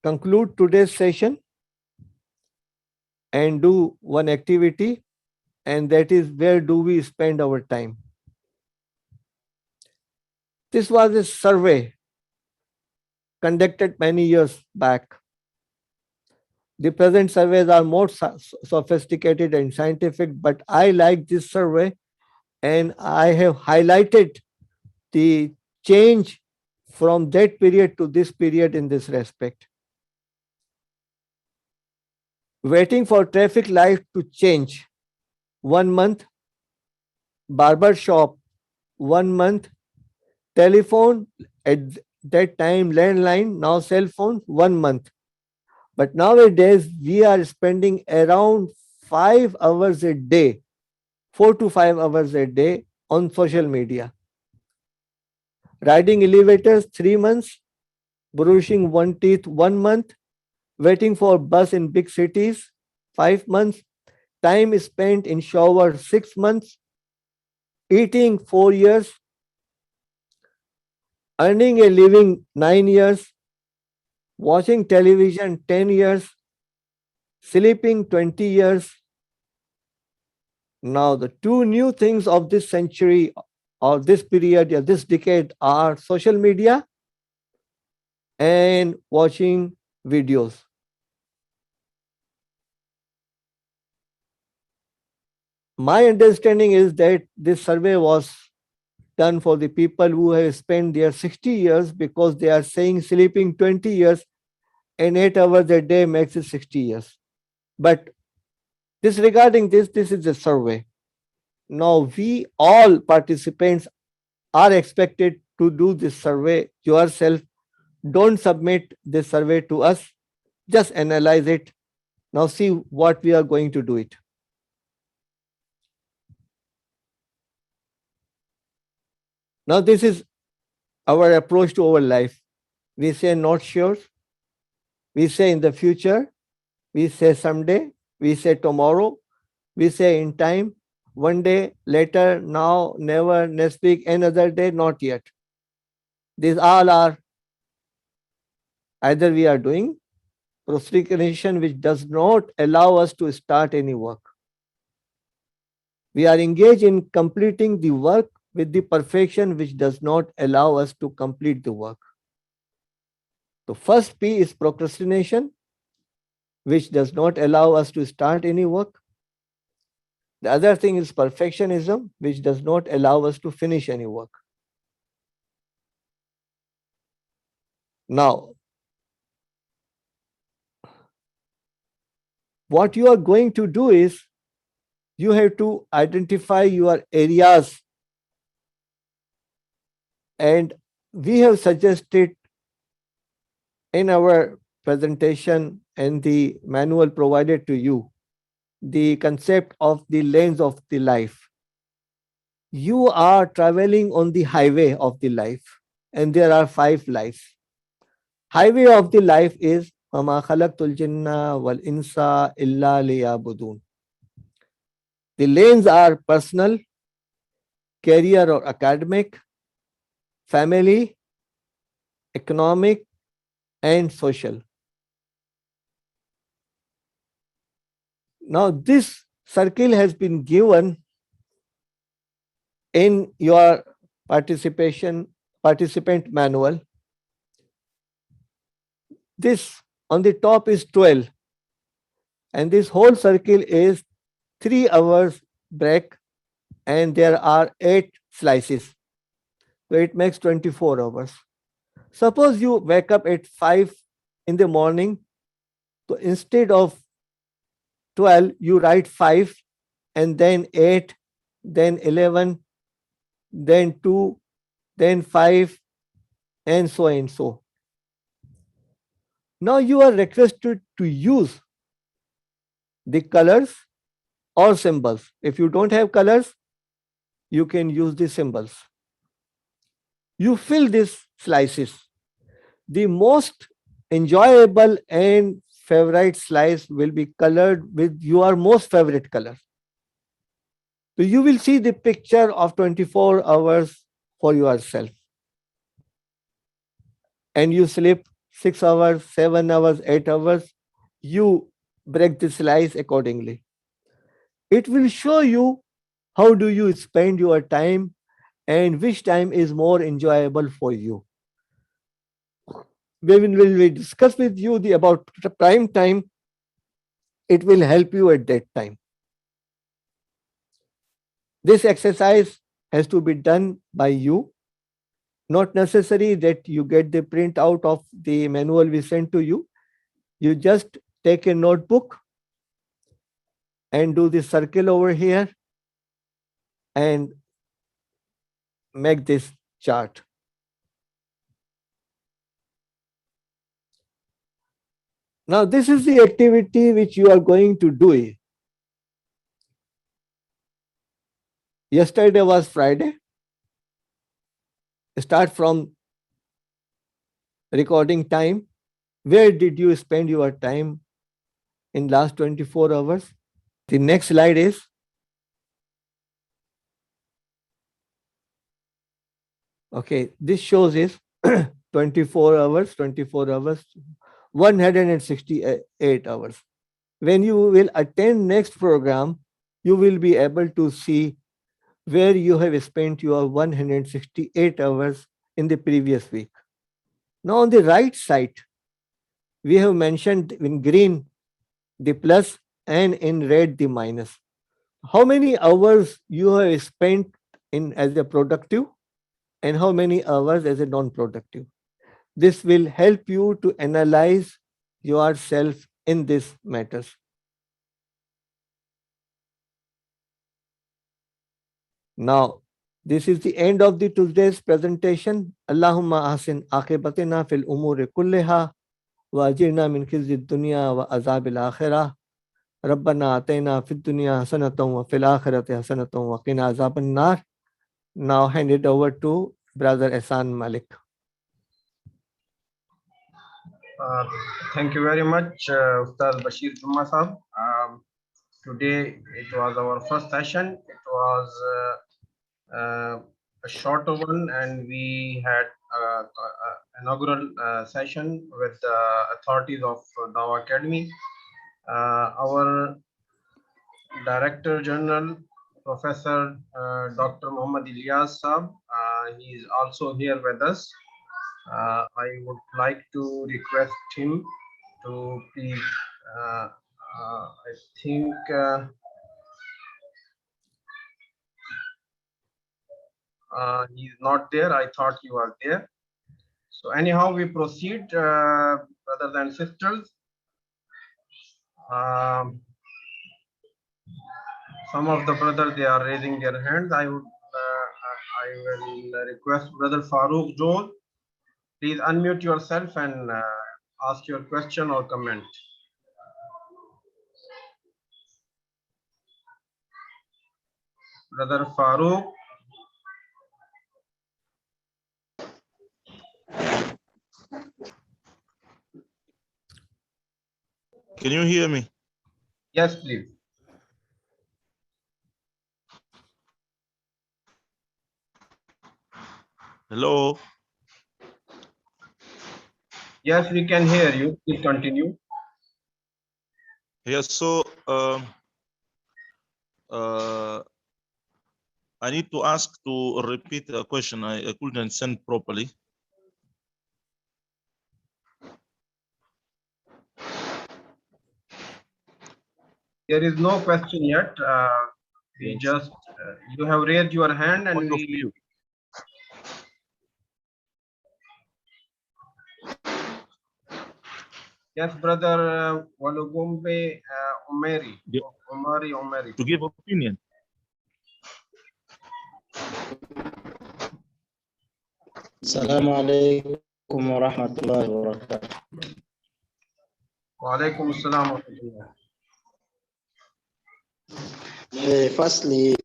conclude today's session and do one activity, and that is, where do we spend our time? This was a survey conducted many years back. The present surveys are more sophisticated and scientific, but I like this survey, and I have highlighted the change from that period to this period in this respect. Waiting for traffic light to change, 1 month. Barber shop, 1 month. Telephone, at that time landline, now cell phone, 1 month. But nowadays we are spending around 5 hours a day, 4 to 5 hours a day on social media. Riding elevators, 3 months. Brushing one teeth, 1 month. Waiting for bus in big cities, 5 months. Time spent in shower, 6 months. Eating, 4 years. Earning a living, 9 years. Watching television, 10 years. Sleeping, 20 years. Now, the two new things of this century or this period or this decade are social media and watching videos. My understanding is that this survey was done for the people who have spent their 60 years, because they are saying sleeping 20 years and 8 hours a day makes it 60 years. But disregarding this is a survey. Now, we all participants are expected to do this survey yourself. Don't submit this survey to us. Just analyze it. Now see what we are going to do it. Now this is our approach to our life. We say not sure. We say in the future. We say someday. We say tomorrow. We say in time. One day, later, now, never, next week, another day, not yet. These all are either we are doing procrastination, which does not allow us to start any work. We are engaged in completing the work with the perfection which does not allow us to complete the work. The first P is procrastination, which does not allow us to start any work. The other thing is perfectionism, which does not allow us to finish any work. Now, what you are going to do is you have to identify your areas, and we have suggested in our presentation and the manual provided to you the concept of the lanes of the life. You are traveling on the highway of the life, and there are 5 lives. Highway of the life is وَمَا خَلَقْتُ الْجِنَّ وَالْإِنسَ إِلَّا لِيَعْبُدُونَ. The lanes are personal, career or academic, family, economic, and social. Now, this circle has been given in your participant manual. This on the top is 12. And this whole circle is 3 hours break, and there are 8 slices. So it makes 24 hours. Suppose you wake up at 5 in the morning. So instead of 12, you write 5, and then 8, then 11, then 2, then 5, and so and so. Now you are requested to use the colors or symbols. If you don't have colors, you can use the symbols. You fill these slices. The most enjoyable and favorite slice will be colored with your most favorite color. So you will see the picture of 24 hours for yourself. And you sleep 6 hours, 7 hours, 8 hours. You break the slice accordingly. It will show you how do you spend your time and which time is more enjoyable for you. When we discuss with you about the prime time, it will help you at that time. This exercise has to be done by you. Not necessary that you get the print out of the manual we sent to you. You just take a notebook and do the circle over here and make this chart. Now, this is the activity which you are going to do. Yesterday was Friday. Start from recording time. Where did you spend your time in last 24 hours? The next slide is okay. This shows is 24 hours, 168 hours. When you will attend next program, you will be able to see where you have spent your 168 hours in the previous week. Now on the right side, we have mentioned in green the plus and in red the minus. How many hours you have spent in as a productive and how many hours as a non-productive. This will help you to analyze yourself in these matters. Now, this is the end of the today's presentation. Allahumma ahsin aqibatina fil umuri kulliha wa ajirna min khizyi dunya wa azabil akhirah. Rabbana atayna fid dunya hasanatan wa fil akhirati hasanatan wa qina azaban nar. Now hand it over to Brother Ehsan Malik. Thank you very much, Ustaz Basheer Juma sahab. Today it was our first session. It was a shorter one, and we had inaugural session with the authorities of Dawa Academy. Our Director General, Professor Dr. Muhammad Ilyas Saab, he is also here with us. I would like to request him to please, I think he is not there. I thought you were there. So anyhow, we proceed, brothers and sisters. Some of the brothers, they are raising their hands. I will request Brother Farooq Joel. Please unmute yourself and ask your question or comment. Brother Farooq. Can you hear me? Yes, please. Hello. Yes, we can hear you. Please continue. Yes, so I need to ask to repeat a question. I couldn't send properly. There is no question yet. We Yes. just you have raised your hand and Point of we. view. Yes, brother Walugumbe Omeri. Yeah. Omeri. To give opinion. السلام عليكم ورحمة الله وبركاته. Wa alaikum assalam wa rahmatullah. Firstly,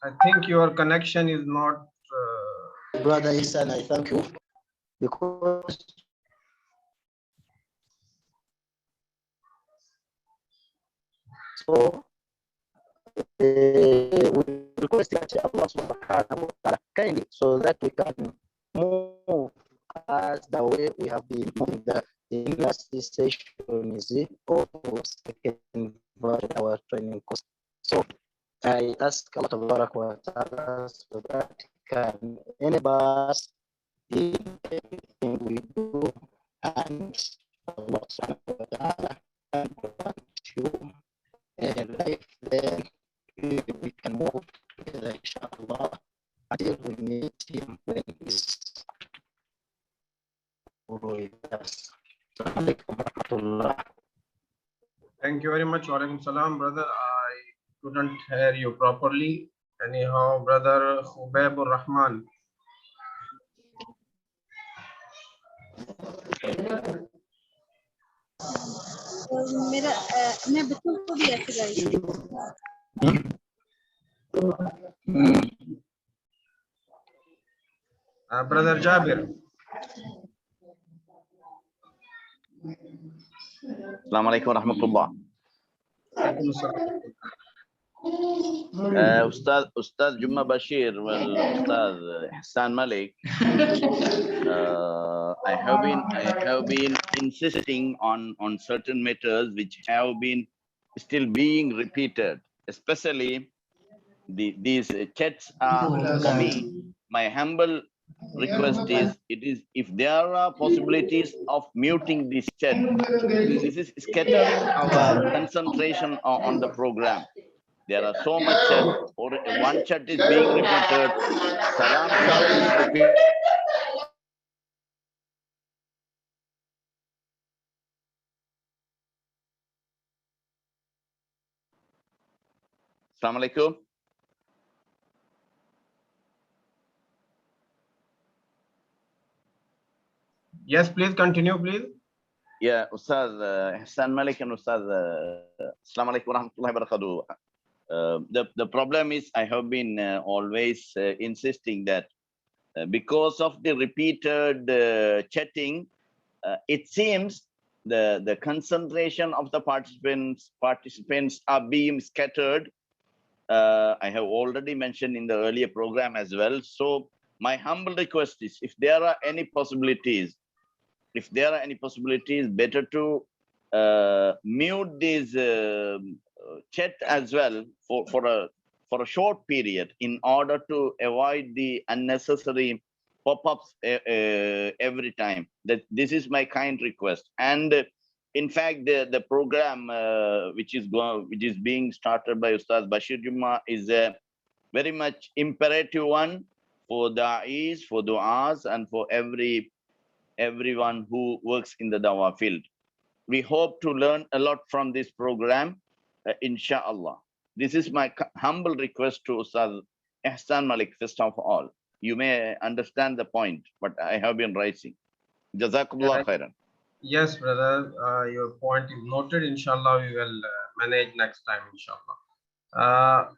I think your connection is not. Brother Isan, I thank you because so we request that Allah subhanahu wa ta'ala kindly so that we can move as the way we have been moving. The last session is it second version our training course. So I ask Allah wa ta'ala so that can enable us in everything we do and Allah subhanahu wa ta'ala and grant you a life then we can move together inshallah until we meet him when he's with us. Assalamu alaikum wa rahmatullah. Thank you very much. Wa alaikum salam, brother. I couldn't hear you properly. Anyhow, brother Khubaybur Rahman. मेरा मैं बच्चों को भी ऐसे guide Brother Jabir. Assalamu alaikum wa rahmatullah. Alaikum assalam. Ustad Juma Basheer, well, Ustad Hassan Malik, I have been insisting on certain matters which have been still being repeated, especially these chats are for me. My humble request is if there are possibilities of muting this chat, this is scattering our concentration on the program. There are so much chat, or one chat is being repeated, salam is repeated. Assalamu alaikum. Yes, please continue, please. Yeah, Ustaz Hassan Malik and Ustaz Assalamu alaikum wa rahmatullahi wa barakatuh. The problem is I have been always insisting that because of the repeated chatting, it seems the concentration of the participants are being scattered. I have already mentioned in the earlier program as well. So my humble request is if there are any possibilities, better to mute this chat as well for a short period in order to avoid the unnecessary pop-ups every time. That this is my kind request. And in fact, the program which is being started by Ustaz Basheer Juma is a very much imperative one for da'is, for du'as, and for everyone who works in the dawah field. We hope to learn a lot from this program, inshallah. This is my humble request to Ustaz Ihsan Malik, first of all. You may understand the point, but I have been raising. Jazakumullah khairan. Yes, brother. Your point is noted. Inshallah, we will manage next time, inshallah.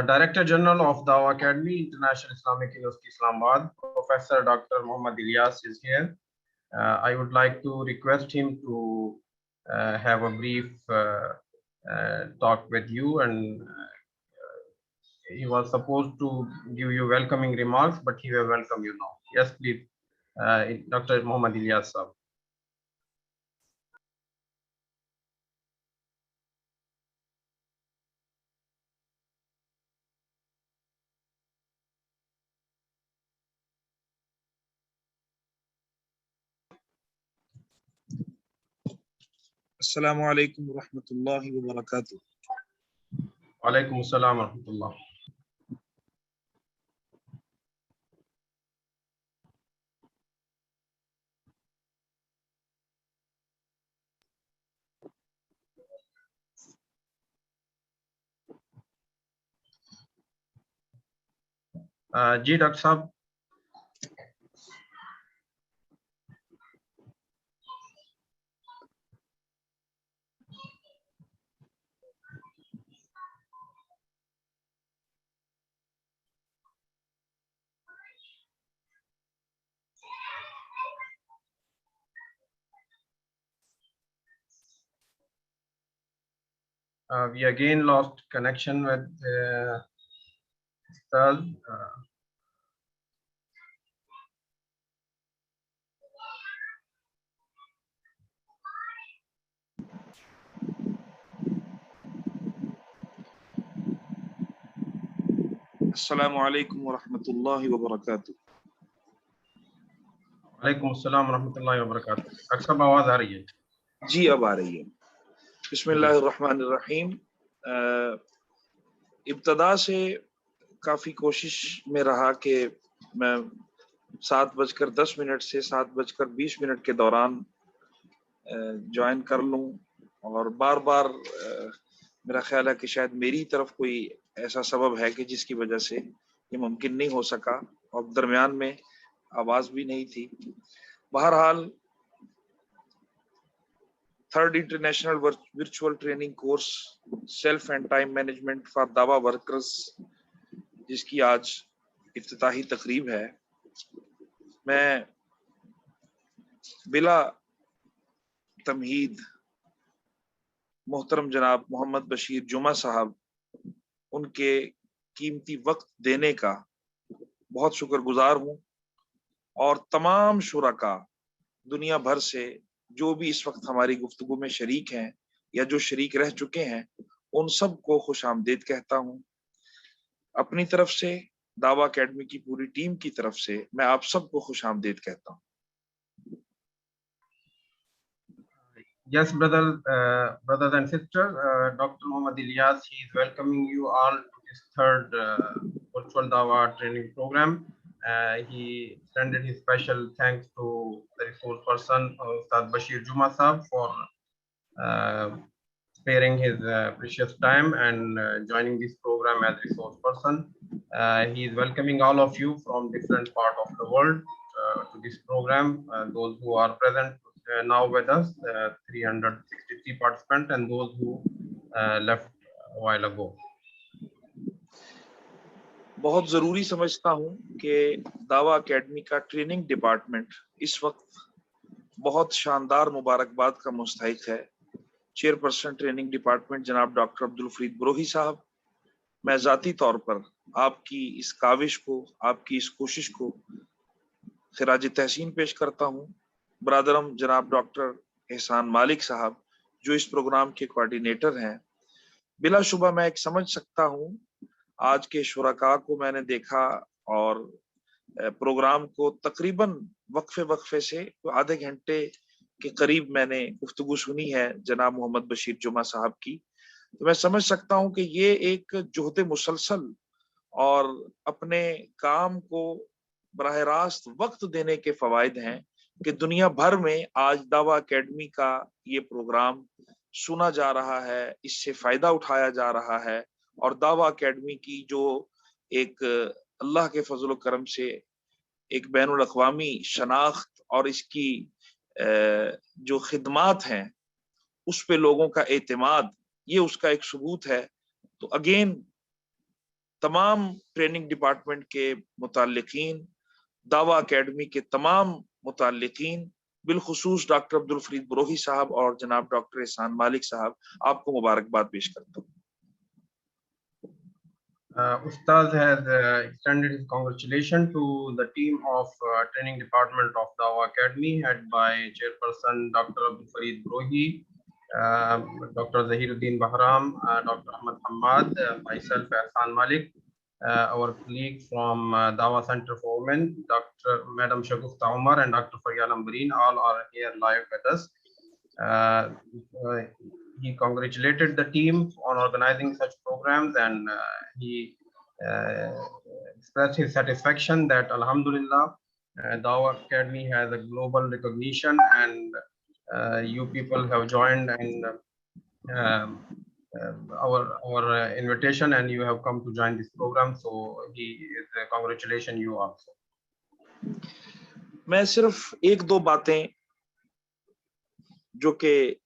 Director General of Dawah Academy, International Islamic University, Islamabad, Professor Dr. Muhammad Ilyas is here. I would like to request him to have a brief talk with you, and he was supposed to give you welcoming remarks, but he will welcome you now. Yes, please, Dr. Muhammad Ilyas. Assalamu alaikum wa rahmatullahi wa barakatuh. Walaikum assalam wa rahmatullah. Ji doctor साहब, we again lost connection with Ustaz. Assalamu alaikum wa rahmatullahi wa barakatuh. वालेकुम अस्सलाम रहमतुल्लाहि व बरकातहू। Doctor साहब आवाज आ रही है? जी अब आ रही है। बिस्मिल्लाहिर्रहमानिर्रहीम। इब्तदा से काफ़ी कोशिश में रहा कि मैं 7:10 से 7:20 के दौरान ज्वाइन कर लूं, और बार बार मेरा ख्याल है कि शायद मेरी तरफ कोई ऐसा सबब है कि जिसकी वजह से ये मुमकिन नहीं हो सका, और दरमियान में आवाज़ भी नहीं थी। बहरहाल third international virtual training course self and time management for दावा वर्कर्स, जिसकी आज इफ्तिताही तकरीब है, मैं बिला तमहीद मोहतरम जनाब मोहम्मद बशीर जुमा साहब, उनके कीमती वक्त देने का बहुत शुक्रगुजार हूँ, और तमाम शुरका दुनिया भर से जो भी इस वक्त हमारी गुफ्तगू में शरीक हैं या जो शरीक रह चुके हैं, उन सब को खुश आमदीद कहता हूँ। अपनी तरफ से, दावा अकेडमी की पूरी टीम की तरफ से मैं आप सबको खुश आमदीद कहता हूँ। Yes, brothers and sisters, Dr. Muhammad Ilyas, he is welcoming you all to this third virtual Dawa training program. He extended his special thanks to the resource person, Ustad Basheer Juma Sahab, for sparing his precious time and joining this program as resource person. He is welcoming all of you from different parts of the world to this program. Those who are present now with us, 363 participants, and those who left a while ago. बहुत ज़रूरी समझता हूँ कि दावा academy का training department इस वक्त बहुत शानदार मुबारकबाद का मुस्तहिक है। चेयरपर्सन ट्रेनिंग डिपार्टमेंट जनाब डॉक्टर अब्दुल फरीद ब्रोही साहब, मैं ज़ाती तौर पर आपकी इस काविश को, आपकी इस कोशिश को खिराज तहसीन पेश करता हूँ। बरादरम जनाब डॉक्टर एहसान मालिक साहब, जो इस प्रोग्राम के कोऑर्डिनेटर हैं, बिलाशुबा मैं एक समझ सकता हूँ, आज के शुरका को मैंने देखा और प्रोग्राम को तकरीबन वक्फे से आधे घंटे के करीब मैंने गुफ्तगू सुनी है जनाब मोहम्मद बशीर जुमा साहब की, तो मैं समझ सकता हूं कि ये एक जुहद मुसलसल और अपने काम को बराह रास्त वक्त देने के फवायद हैं कि दुनिया भर में आज दावा अकेडमी का ये प्रोग्राम सुना जा रहा है, इससे फायदा उठाया जा रहा है, और दावा अकेडमी की जो एक अल्लाह के फजल व करम से एक बैनुल अक़वामी शनाख्त और इसकी जो खिदमात हैं उस पे लोगों का एतमाद, ये उसका एक सबूत है। तो अगेन तमाम ट्रेनिंग डिपार्टमेंट के मुताल्लिकीन, दावा अकेडमी के तमाम मुताल्लिकीन, बिलखुसूस डॉक्टर अब्दुल फरीद ब्रोही साहब और जनाब डॉक्टर एहसान मालिक साहब, आपको मुबारकबाद पेश करता हूँ। Ustaz has extended his congratulations to the team of training department of Dawa Academy, head by Chairperson Dr. Abdul Farid Brohi, Dr. Zahiruddin Bahram, Dr. Ahmad Hamad, myself, Ahsan Malik, our colleagues from Dawa Center for Women, Dr. Madam Shagufta Umar and Dr. Faryal Ambreen, all are here live with us. he congratulated the team on organizing such programs, and he expressed his satisfaction that Alhamdulillah, Dawah Academy has a global recognition, and you people have joined in our invitation, and you have come to join this program. So he is congratulations you also. मैं सिर्फ एक दो बातें जो कि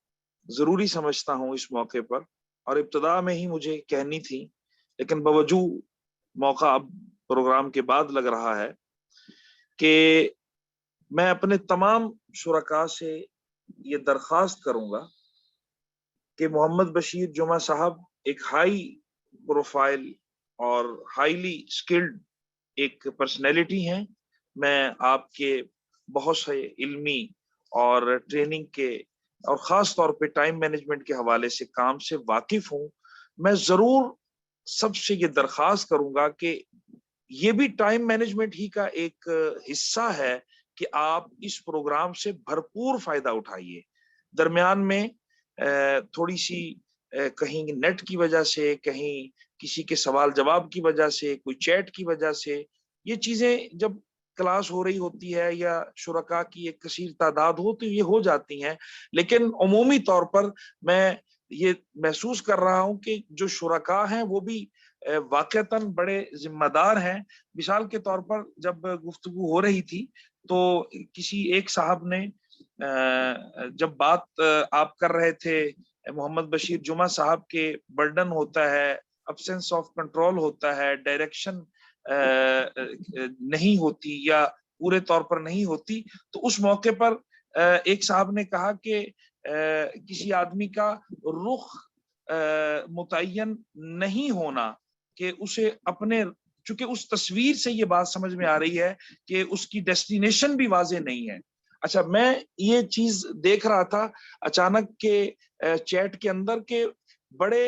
जरूरी समझता हूं इस मौके पर, और इब्तदा में ही मुझे कहनी थी, लेकिन बावजूद मौका अब प्रोग्राम के बाद लग रहा है कि मैं अपने तमाम शुरका से ये दरख्वास्त करूंगा कि मोहम्मद बशीर जुमा साहब एक हाई प्रोफाइल और हाईली स्किल्ड एक पर्सनैलिटी हैं। मैं आपके बहुत से इल्मी और ट्रेनिंग के और ख़ास तौर पे टाइम मैनेजमेंट के हवाले से काम से वाकिफ हूँ। मैं ज़रूर सबसे ये दरख्वास्त करूंगा कि ये भी टाइम मैनेजमेंट ही का एक हिस्सा है कि आप इस प्रोग्राम से भरपूर फ़ायदा उठाइए। दरमियान में थोड़ी सी कहीं नेट की वजह से, कहीं किसी के सवाल जवाब की वजह से, कोई चैट की वजह से, ये चीज़ें जब क्लास हो रही होती है या शुरका की एक कसीर तादाद हो तो ये हो जाती हैं, लेकिन उमूमी तौर पर मैं ये महसूस कर रहा हूं कि जो शुरका हैं वो भी वाकईतन बड़े जिम्मेदार हैं। मिसाल के तौर पर जब गुफ्तगू हो रही थी तो किसी एक साहब ने जब बात आप कर रहे थे, मोहम्मद बशीर जुमा साहब के बर्डन होता है, अब्सेंस ऑफ कंट्रोल होता है, डायरेक्शन नहीं होती या पूरे तौर पर नहीं होती, तो उस मौके पर एक साहब ने कहा कि किसी आदमी का रुख मुतय्यन नहीं होना, कि उसे अपने, चूंकि उस तस्वीर से ये बात समझ में आ रही है कि उसकी डेस्टिनेशन भी वाज़ेह नहीं है। अच्छा, मैं ये चीज देख रहा था अचानक के चैट के अंदर के बड़े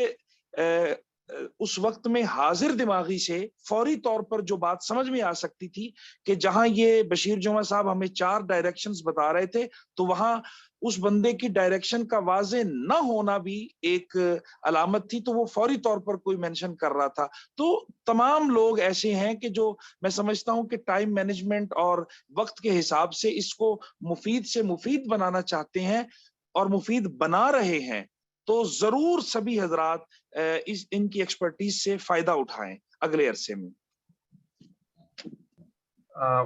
उस वक्त में हाजिर दिमागी से फौरी तौर पर जो बात समझ में आ सकती थी कि जहां ये बशीर जुमा साहब हमें 4 डायरेक्शंस बता रहे थे, तो वहां उस बंदे की डायरेक्शन का वाज़ेह न होना भी एक अलामत थी, तो वो फौरी तौर पर कोई मेंशन कर रहा था। तो तमाम लोग ऐसे हैं कि जो मैं समझता हूं कि टाइम मैनेजमेंट और वक्त के हिसाब से इसको मुफीद से मुफीद बनाना चाहते हैं और मुफीद बना रहे हैं, तो जरूर सभी हजरात इस इनकी एक्सपर्टीज से फायदा उठाएं अगले अरसे में।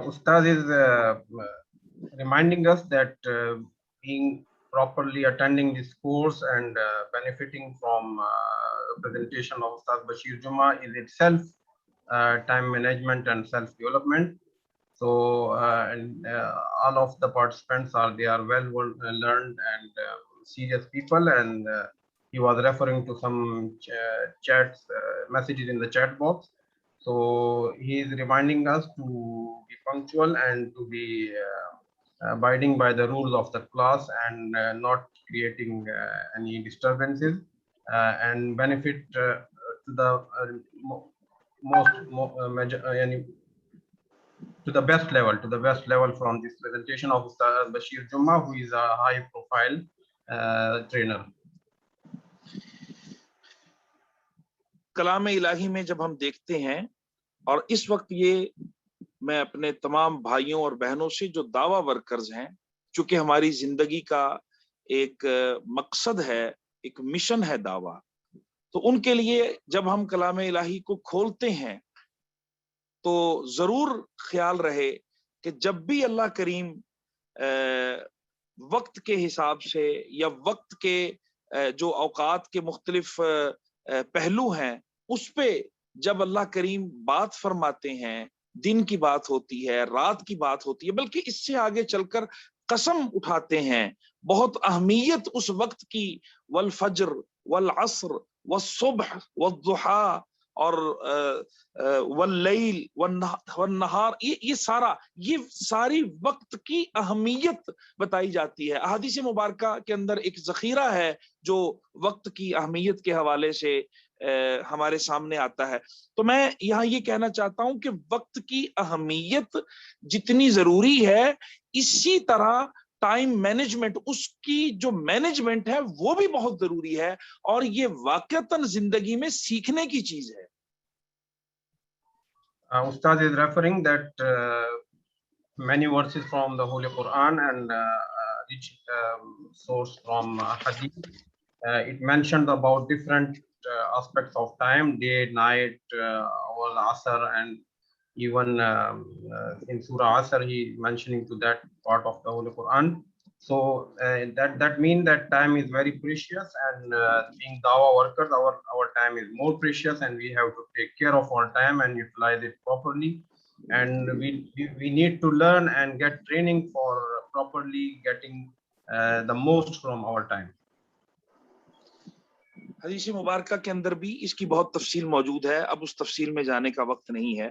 Ustad is reminding us that being properly attending this course and benefiting from presentation of Ustad Basheer Juma is itself time management and self-development. So all of the participants are well learned and serious people, and he was referring to some chats messages in the chat box. So he is reminding us to be punctual and to be abiding by the rules of the class and not creating any disturbances and benefit to the to the best level from this presentation of Ustad Basheer Juma, who is a high profile trainer. कलाम इलाही में जब हम देखते हैं, और इस वक्त ये मैं अपने तमाम भाइयों और बहनों से जो दावा वर्कर्स हैं, चूंकि हमारी जिंदगी का एक मकसद है, एक मिशन है दावा, तो उनके लिए जब हम कलाम इलाही को खोलते हैं तो जरूर ख्याल रहे कि जब भी अल्लाह करीम वक्त के हिसाब से या वक्त के जो औकात के मुख्तलिफ पहलू हैं उस पे जब अल्लाह करीम बात फरमाते हैं, दिन की बात होती है, रात की बात होती है, बल्कि इससे आगे चलकर कसम उठाते हैं, बहुत अहमियत उस वक्त की, वल फज्र वल अस्र वस्सुबह वद्दुहा और वल्लैल वन्नहार, ये सारी वक्त की अहमियत बताई जाती है। अहादीस मुबारका के अंदर एक जखीरा है जो वक्त की अहमियत के हवाले से हमारे सामने आता है। तो मैं यहाँ ये कहना चाहता हूं कि वक्त की अहमियत जितनी जरूरी है, इसी तरह टाइम मैनेजमेंट, उसकी जो मैनेजमेंट है वो भी बहुत जरूरी है, और ये वाकईतन जिंदगी में सीखने की चीज है। Ustad is referring that many verses from the Holy Quran and rich source from Hadith. It mentioned about different aspects of time, day, night, hour, asr, and even in Surah Asr, he mentioning to that part of the Holy Quran. So that means that time is very precious, and being Dawa workers, our time is more precious, and we have to take care of our time and utilize it properly. And we need to learn and get training for properly getting the most from our time. हदीस मुबारक के अंदर भी इसकी बहुत तफसील मौजूद है, अब उस तफसील में जाने का वक्त नहीं है।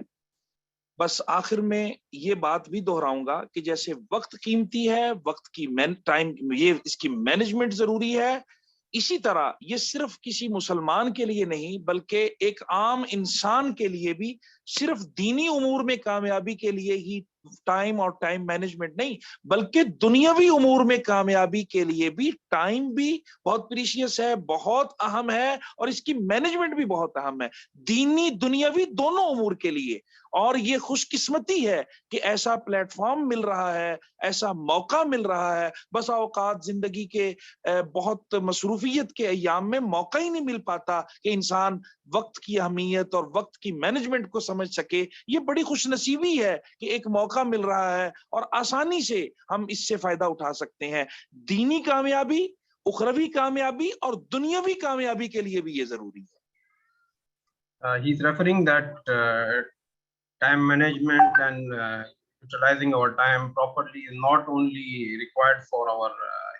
बस आखिर में ये बात भी दोहराऊंगा कि जैसे वक्त कीमती है, वक्त की टाइम, ये इसकी मैनेजमेंट जरूरी है, इसी तरह ये सिर्फ किसी मुसलमान के लिए नहीं बल्कि एक आम इंसान के लिए भी, सिर्फ दीनी उमूर में कामयाबी के लिए ही टाइम और टाइम मैनेजमेंट नहीं, बल्कि दुनियावी उमूर में कामयाबी के लिए भी टाइम भी बहुत प्रीशियस है, बहुत अहम है, और इसकी मैनेजमेंट भी बहुत अहम है, दीनी दुनियावी दोनों उमूर के लिए। और ये खुशकिस्मती है कि ऐसा प्लेटफॉर्म मिल रहा है, ऐसा मौका मिल रहा है। बस औकात जिंदगी के बहुत मसरूफियत के अय्याम में मौका ही नहीं मिल पाता कि इंसान वक्त की अहमियत और वक्त की मैनेजमेंट को समझ सके। ये बड़ी खुशनसीबी है कि एक मौका मिल रहा है और आसानी से हम इससे फायदा उठा सकते हैं। दीनी कामयाबी, उखरवी कामयाबी और दुनियावी कामयाबी के लिए भी ये जरूरी है। He is referring that time management and utilizing our time properly is not only required for our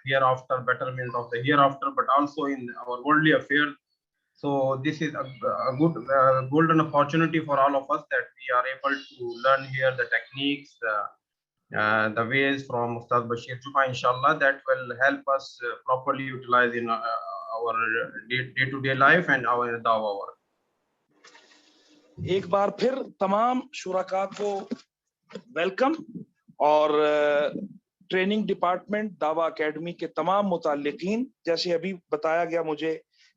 hereafter, betterment of the hereafter, but also in our worldly affairs. So this is a good golden opportunity for all of us that we are able to learn here the techniques, the ways from Ustad Basheer Juma, inshallah, that will help us properly utilize in our day-to-day life and our dawah work. एक बार फिर तमाम शुरका को welcome, और training department दावा academy के तमाम मुताल्लिकीन, जैसे अभी बताया गया मुझे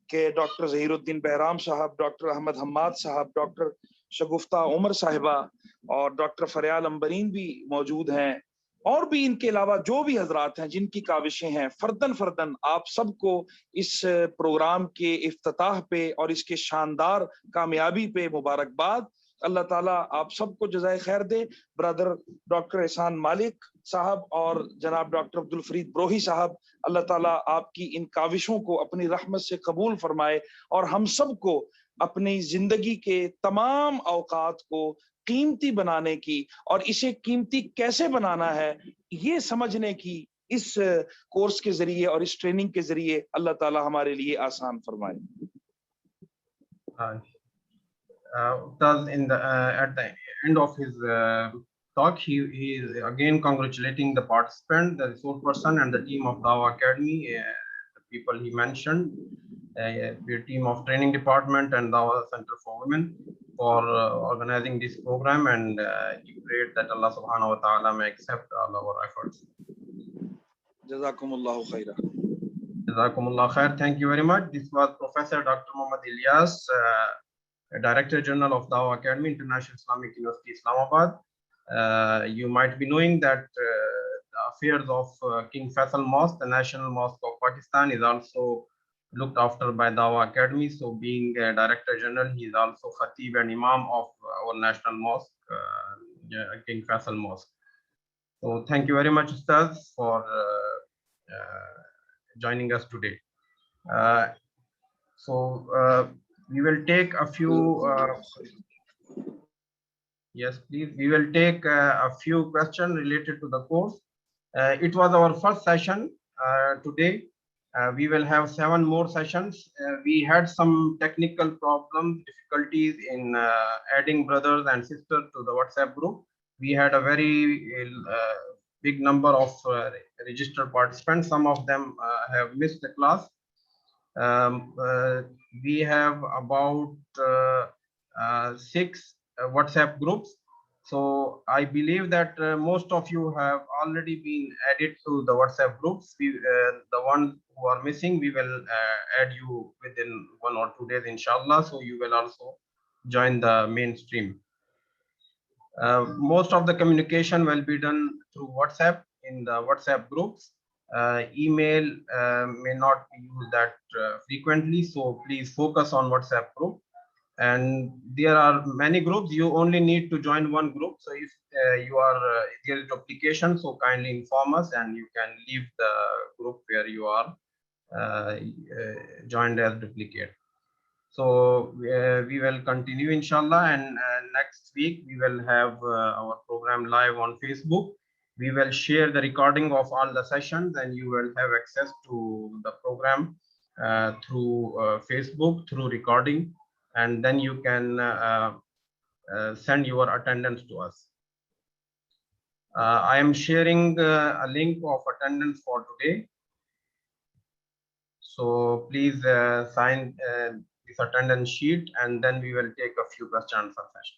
कि डॉक्टर ज़हीरुद्दीन बहराम साहब, डॉक्टर अहमद हम्माद साहब, डॉक्टर शगुफ्ता उमर साहिबा और डॉक्टर फरियाल अंबरीन भी मौजूद हैं, और भी इनके अलावा जो भी हजरात हैं जिनकी काविशें हैं, फर्दन फर्दन आप सबको इस प्रोग्राम के इफ्तिताह पे और इसके शानदार कामयाबी पे मुबारकबाद। अल्लाह ताला आप सबको जज़ाए खैर दे। ब्रदर डॉक्टर एहसान मालिक साहब और जनाब डॉक्टर अब्दुल फरीद ब्रोही साहब, अल्लाह ताला आपकी इन काविशों को अपनी रहमत से कबूल फरमाए और हम सबको अपनी जिंदगी के तमाम औकात को कीमती बनाने की और इसे कीमती कैसे बनाना है ये समझने की इस कोर्स के जरिए और इस ट्रेनिंग के जरिए अल्लाह ताला हमारे लिए आसान फरमाए। Thus, at the end of his talk, he is again congratulating the participant, the resource person, and the team of Dawa Academy, the people he mentioned, the team of training department and Dawa Center for Women for organizing this program, and he prayed that Allah Subhanahu wa Taala may accept all our efforts. Jazakumullahu khaira. Jazakumullah khair. Thank you very much. This was Professor Dr. Muhammad Ilyas, Director General of Dawa Academy, International Islamic University, Islamabad. You might be knowing that the affairs of King Faisal Mosque, the National Mosque of Pakistan, is also looked after by Dawa Academy. So being Director General, he is also Khatib and Imam of our National Mosque, King Faisal Mosque. So thank you very much, Ustaz, for joining us today. We will take a few, yes, please. We will take a few questions related to the course. It was our first session today. We will have 7 more sessions. We had some technical problems, difficulties in adding brothers and sisters to the WhatsApp group. We had a very big number of registered participants. Some of them have missed the class. We have about 6 WhatsApp groups. So I believe that most of you have already been added to the WhatsApp groups. The ones who are missing, we will add you within 1 or 2 days, inshallah. So you will also join the mainstream. Most of the communication will be done through WhatsApp in the WhatsApp groups. Email may not be used that frequently, so please focus on WhatsApp group. And there are many groups. You only need to join one group. So if you are there is duplication, so kindly inform us, and you can leave the group where you are joined as duplicate. So we will continue, inshallah, and next week we will have our program live on Facebook. We will share the recording of all the sessions, and you will have access to the program through Facebook, through recording, and then you can send your attendance to us. I am sharing a link of attendance for today. So please sign this attendance sheet, and then we will take a few questions per session.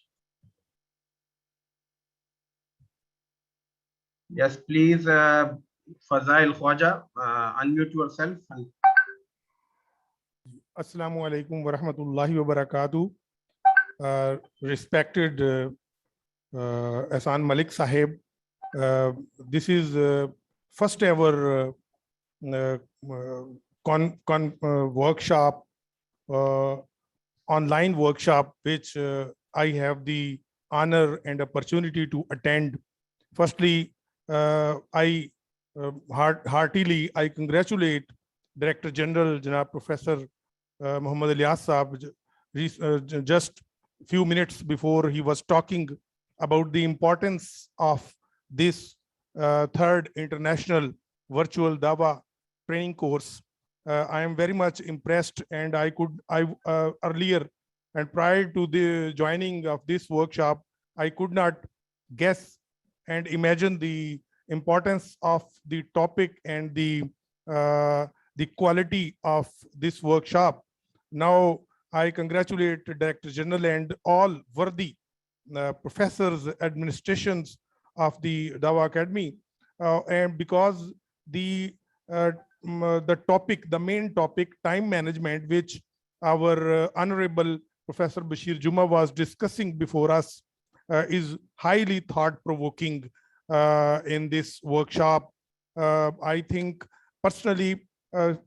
Yes, please, Fazail Khwaja, unmute yourself. Assalamu alaikum wa rahmatullahi wa barakatuh. Respected Ahsan Malik Sahib, this is first ever workshop, online workshop, which I have the honor and opportunity to attend. Firstly, I heartily congratulate Director General Janab Professor Muhammad Ilyas Saab. Just few minutes before, he was talking about the importance of this third international virtual Dawa training course. I am very much impressed, and I earlier and prior to the joining of this workshop, I could not guess and imagine the importance of the topic and the quality of this workshop. Now, I congratulate Director General and all worthy professors, administrations of the Dawa Academy, and because the topic, the main topic, time management, which our Honorable Professor Basheer Juma was discussing before us, is highly thought-provoking in this workshop. I think personally,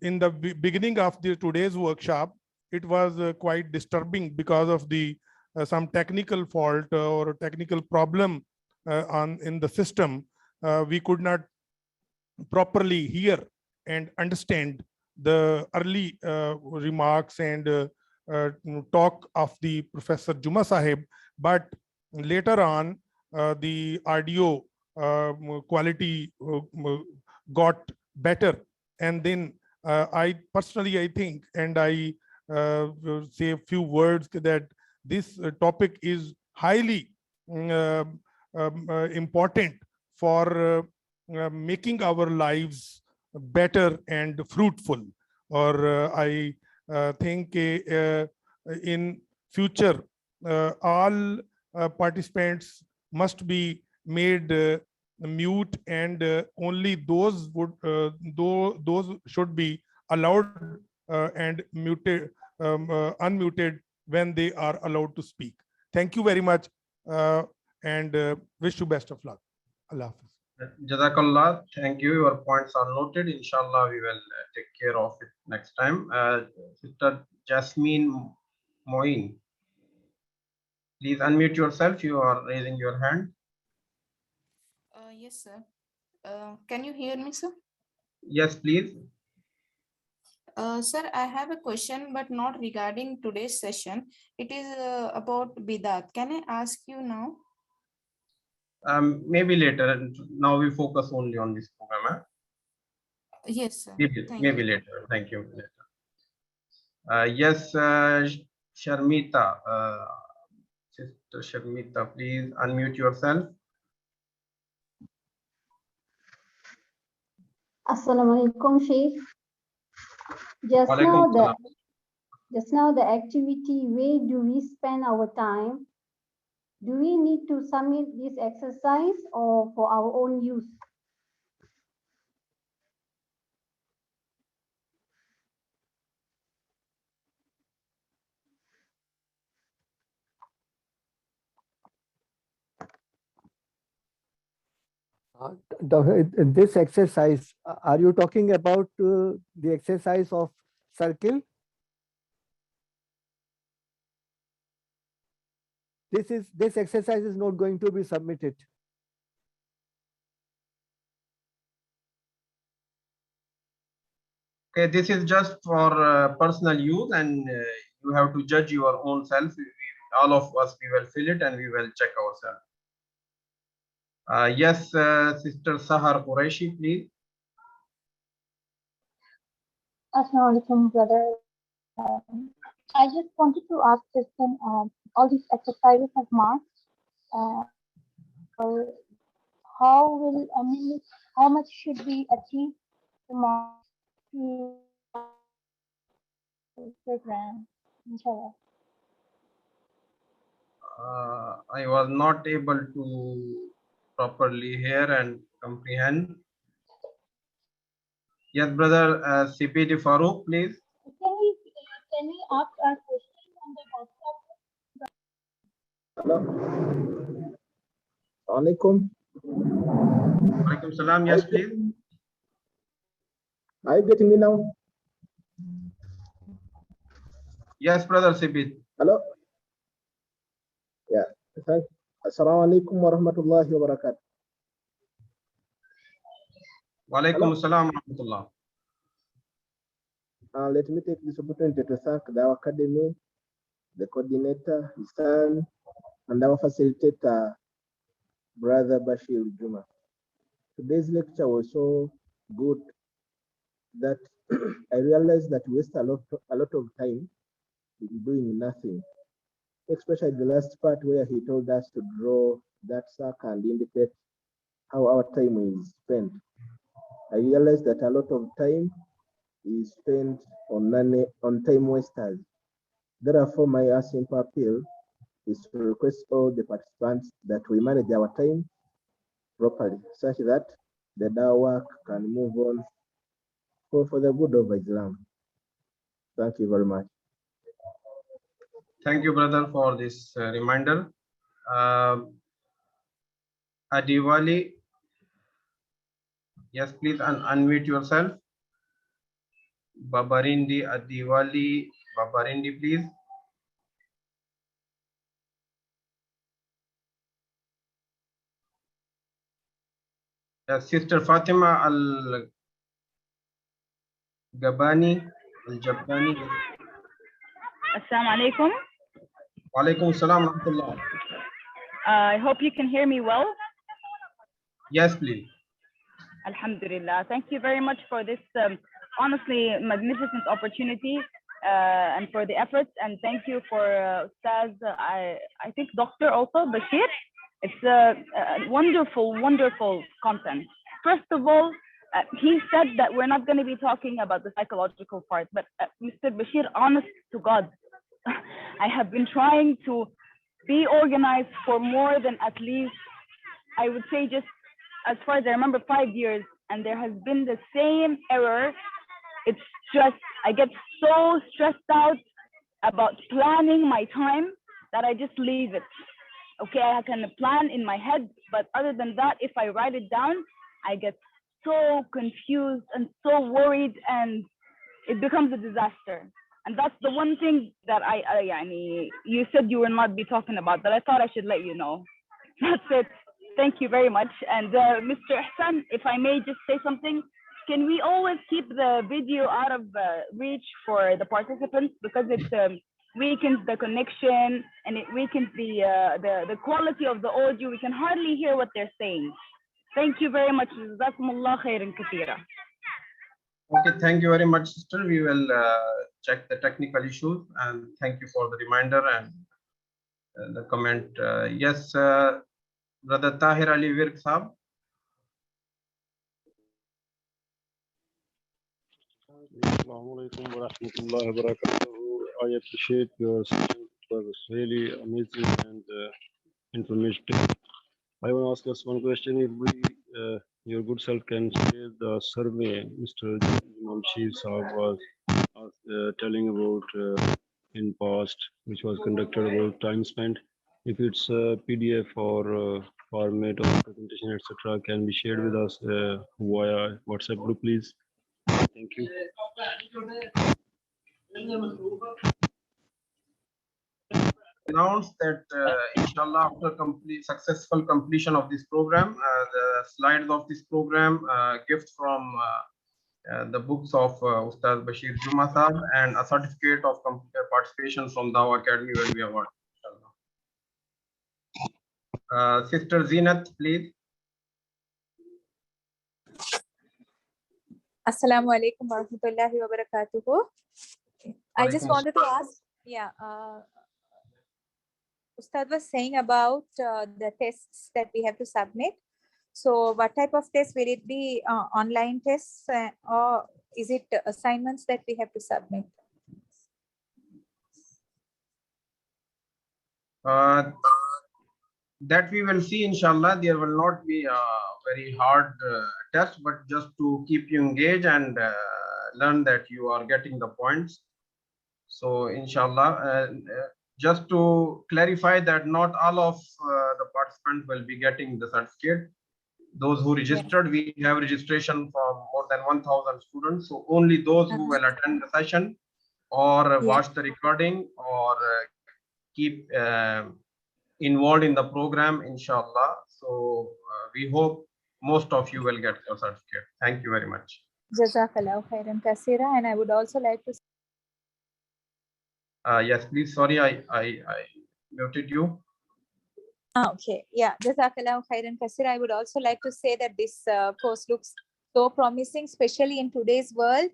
in the beginning of today's workshop, it was quite disturbing because of the some technical fault or technical problem in the system. We could not properly hear and understand the early remarks and talk of the Professor Juma Sahib, but later on the audio quality got better, and then I think, and I will say a few words, that this topic is highly important for making our lives better and fruitful. Or I think in future all participants must be made mute, and only those those should be allowed and muted, unmuted when they are allowed to speak. Thank you very much, and wish you best of luck. Allah Hafiz. Jazakallah. Thank you. Your points are noted. Inshallah, we will take care of it next time. Sister Jasmine Moin, please unmute yourself. You are raising your hand. Yes, sir. Can you hear me, sir? Yes, please. Sir, I have a question, but not regarding today's session. It is about bidat. Can I ask you now? Maybe later. Now we focus only on this program. Yes, sir. Maybe later. Thank you. Yes, Sharmita. Sister Sharmita, please unmute yourself. Assalamu alaikum, Sheikh. Just now the activity, where do we spend our time? Do we need to submit this exercise or for our own use? This exercise, are you talking about the exercise of circle? This exercise is not going to be submitted. Okay, this is just for personal use, and you have to judge your own self. All of us, we will fill it and we will check ourselves. Yes, Sister Sahar Qureshi, please. Assalamu alaikum, brother. I just wanted to ask question. All these exercises have marks. Or how will how much should we achieve the marks to program? Inshallah. I was not able to properly hear and comprehend. Yes, brother CPD Farooq, please. Can we ask our question on the WhatsApp? Hello. Alaikum. Alaikum salam. Yes, please. Are you getting me now? Yes, brother CPD. Hello. Yeah. Thank. Assalamu alaikum wa rahmatullahi wa barakatuh. Wa alaikum salam wa rahmatullah. Let me take this opportunity to thank our academy, the coordinator, his son, and our facilitator, Brother Basheer Juma. Today's lecture was so good that I realized that we waste a lot of time doing nothing, especially the last part where he told us to draw that circle and indicate how our time is spent. I realized that a lot of time is spent on time wasters. Therefore, my simple appeal is to request all the participants that we manage our time properly, such that the dawah work can move on for the good of Islam. Thank you very much. Thank you, brother, for this reminder. Adiwali, yes, please unmute yourself. Babarindi Adiwali, Babarindi, please. Yes, Sister Fatima Al Gabani, Al Jabani. Assalamu alaikum. Wa alaikum salam wa rahmatullah. I hope you can hear me well. Yes, please. Alhamdulillah. Thank you very much for this honestly magnificent opportunity and for the efforts. And thank you for Ustaz, I think Dr. also, Basheer. It's a wonderful, wonderful content. First of all, he said that we're not going to be talking about the psychological part, but Mr. Basheer, honest to God, I have been trying to be organized for more than at least, I would say just as far as I remember, 5 years, and there has been the same error. It's just, I get so stressed out about planning my time that I just leave it. Okay, I can plan in my head, but other than that, if I write it down, I get so confused and so worried, and it becomes a disaster. And that's the one thing that you said you will not be talking about, that I thought I should let you know. That's it. Thank you very much. And Mr. Hassan, if I may just say something, can we always keep the video out of reach for the participants, because it weakens the connection and it weakens the quality of the audio. We can hardly hear what they're saying. Thank you very much. Jazakumullah khairan kathira. Okay, thank you very much, sister. We will check the technical issues, and thank you for the reminder and the comment. Yes, Brother Tahir Ali Virk Saab. Assalamu alaikum wa rahmatullahi wa barakatuh. I appreciate your session. It was really amazing and informative. I want to ask us one question. If we, your good self can share the survey Mr. Imam Chief Saab was telling about in past, which was conducted about time spent. If it's a PDF or format of presentation, etc., can be shared with us via WhatsApp group, please. Thank you. Announce that inshallah after successful completion of this program, the slides of this program, gift from the books of Ustaz Basheer Juma Sahab, and a certificate of participation from Dawah Academy will be awarded. Sister Zinat, please. Assalamu alaikum warahmatullahi wabarakatuh. I just wanted to ask, Ustad was saying about the tests that we have to submit. So what type of test will it be? Online tests or is it assignments that we have to submit? That we will see, inshallah. There will not be a very hard test, but just to keep you engaged and learn that you are getting the points. So inshallah, just to clarify that not all of the participants will be getting the certificate. Those who registered, we have registration from more than 1,000 students. So only those who will attend the session or watch the recording or keep involved in the program, inshallah. So we hope most of you will get your certificate. Thank you very much. Jazakallahu khairan kaseera. And I would also like to yes, please. Sorry, I muted you. Okay, yeah, Jazakallahu khairan kaseera. I would also like to say that this course looks so promising, especially in today's world,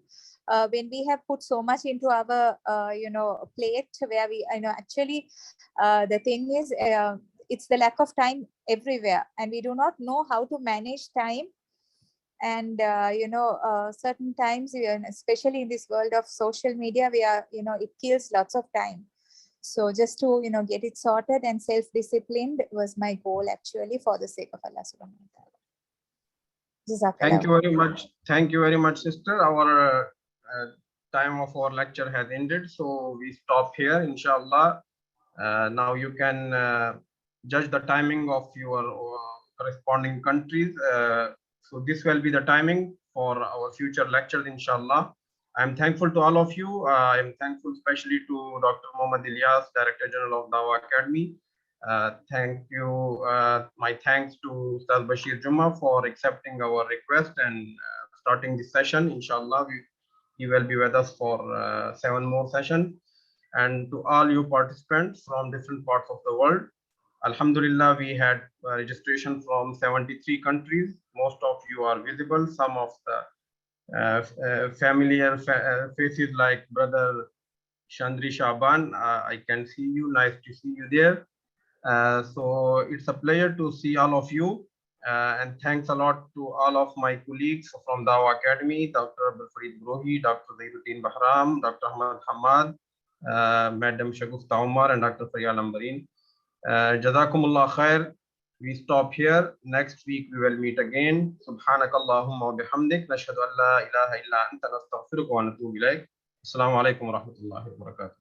when we have put so much into our, plate, where we, actually, the thing is, it's the lack of time everywhere, and we do not know how to manage time. And certain times, especially in this world of social media, we are, it kills lots of time. So just to get it sorted and self-disciplined was my goal, actually, for the sake of Allah subhanahu wa ta'ala. Thank you very much. Thank you very much, sister. Our time of our lecture has ended, so we stop here, inshallah. Now you can judge the timing of your corresponding countries. So this will be the timing for our future lectures, inshallah. I'm thankful to all of you. I'm thankful especially to Dr. Mohammad Ilyas, Director General of Dawah Academy. Thank you. My thanks to Ustaz Basheer Juma for accepting our request and starting this session. Inshallah, he will be with us for 7 more sessions. And to all you participants from different parts of the world, Alhamdulillah, we had registration from 73 countries. Most of you are visible. Some of the familiar faces like Brother Chandri Shaban, I can see you. Nice to see you there. So it's a pleasure to see all of you. And thanks a lot to all of my colleagues from Dawah Academy, Dr. Abdul Farid Brohi, Dr. Zainuddin Bahram, Dr. Ahmad Hamad, Madam Shagufta Umar, and Dr. Faryal Ambarin. Jazakumullah khair. We stop here. Next week we will meet again. Subhanakallahumma wa bihamdik. Nashhadu an la ilaha illa anta nastaghfiruka wa natubu ilayk. Assalamu alaikum wa rahmatullahi wa barakatuh.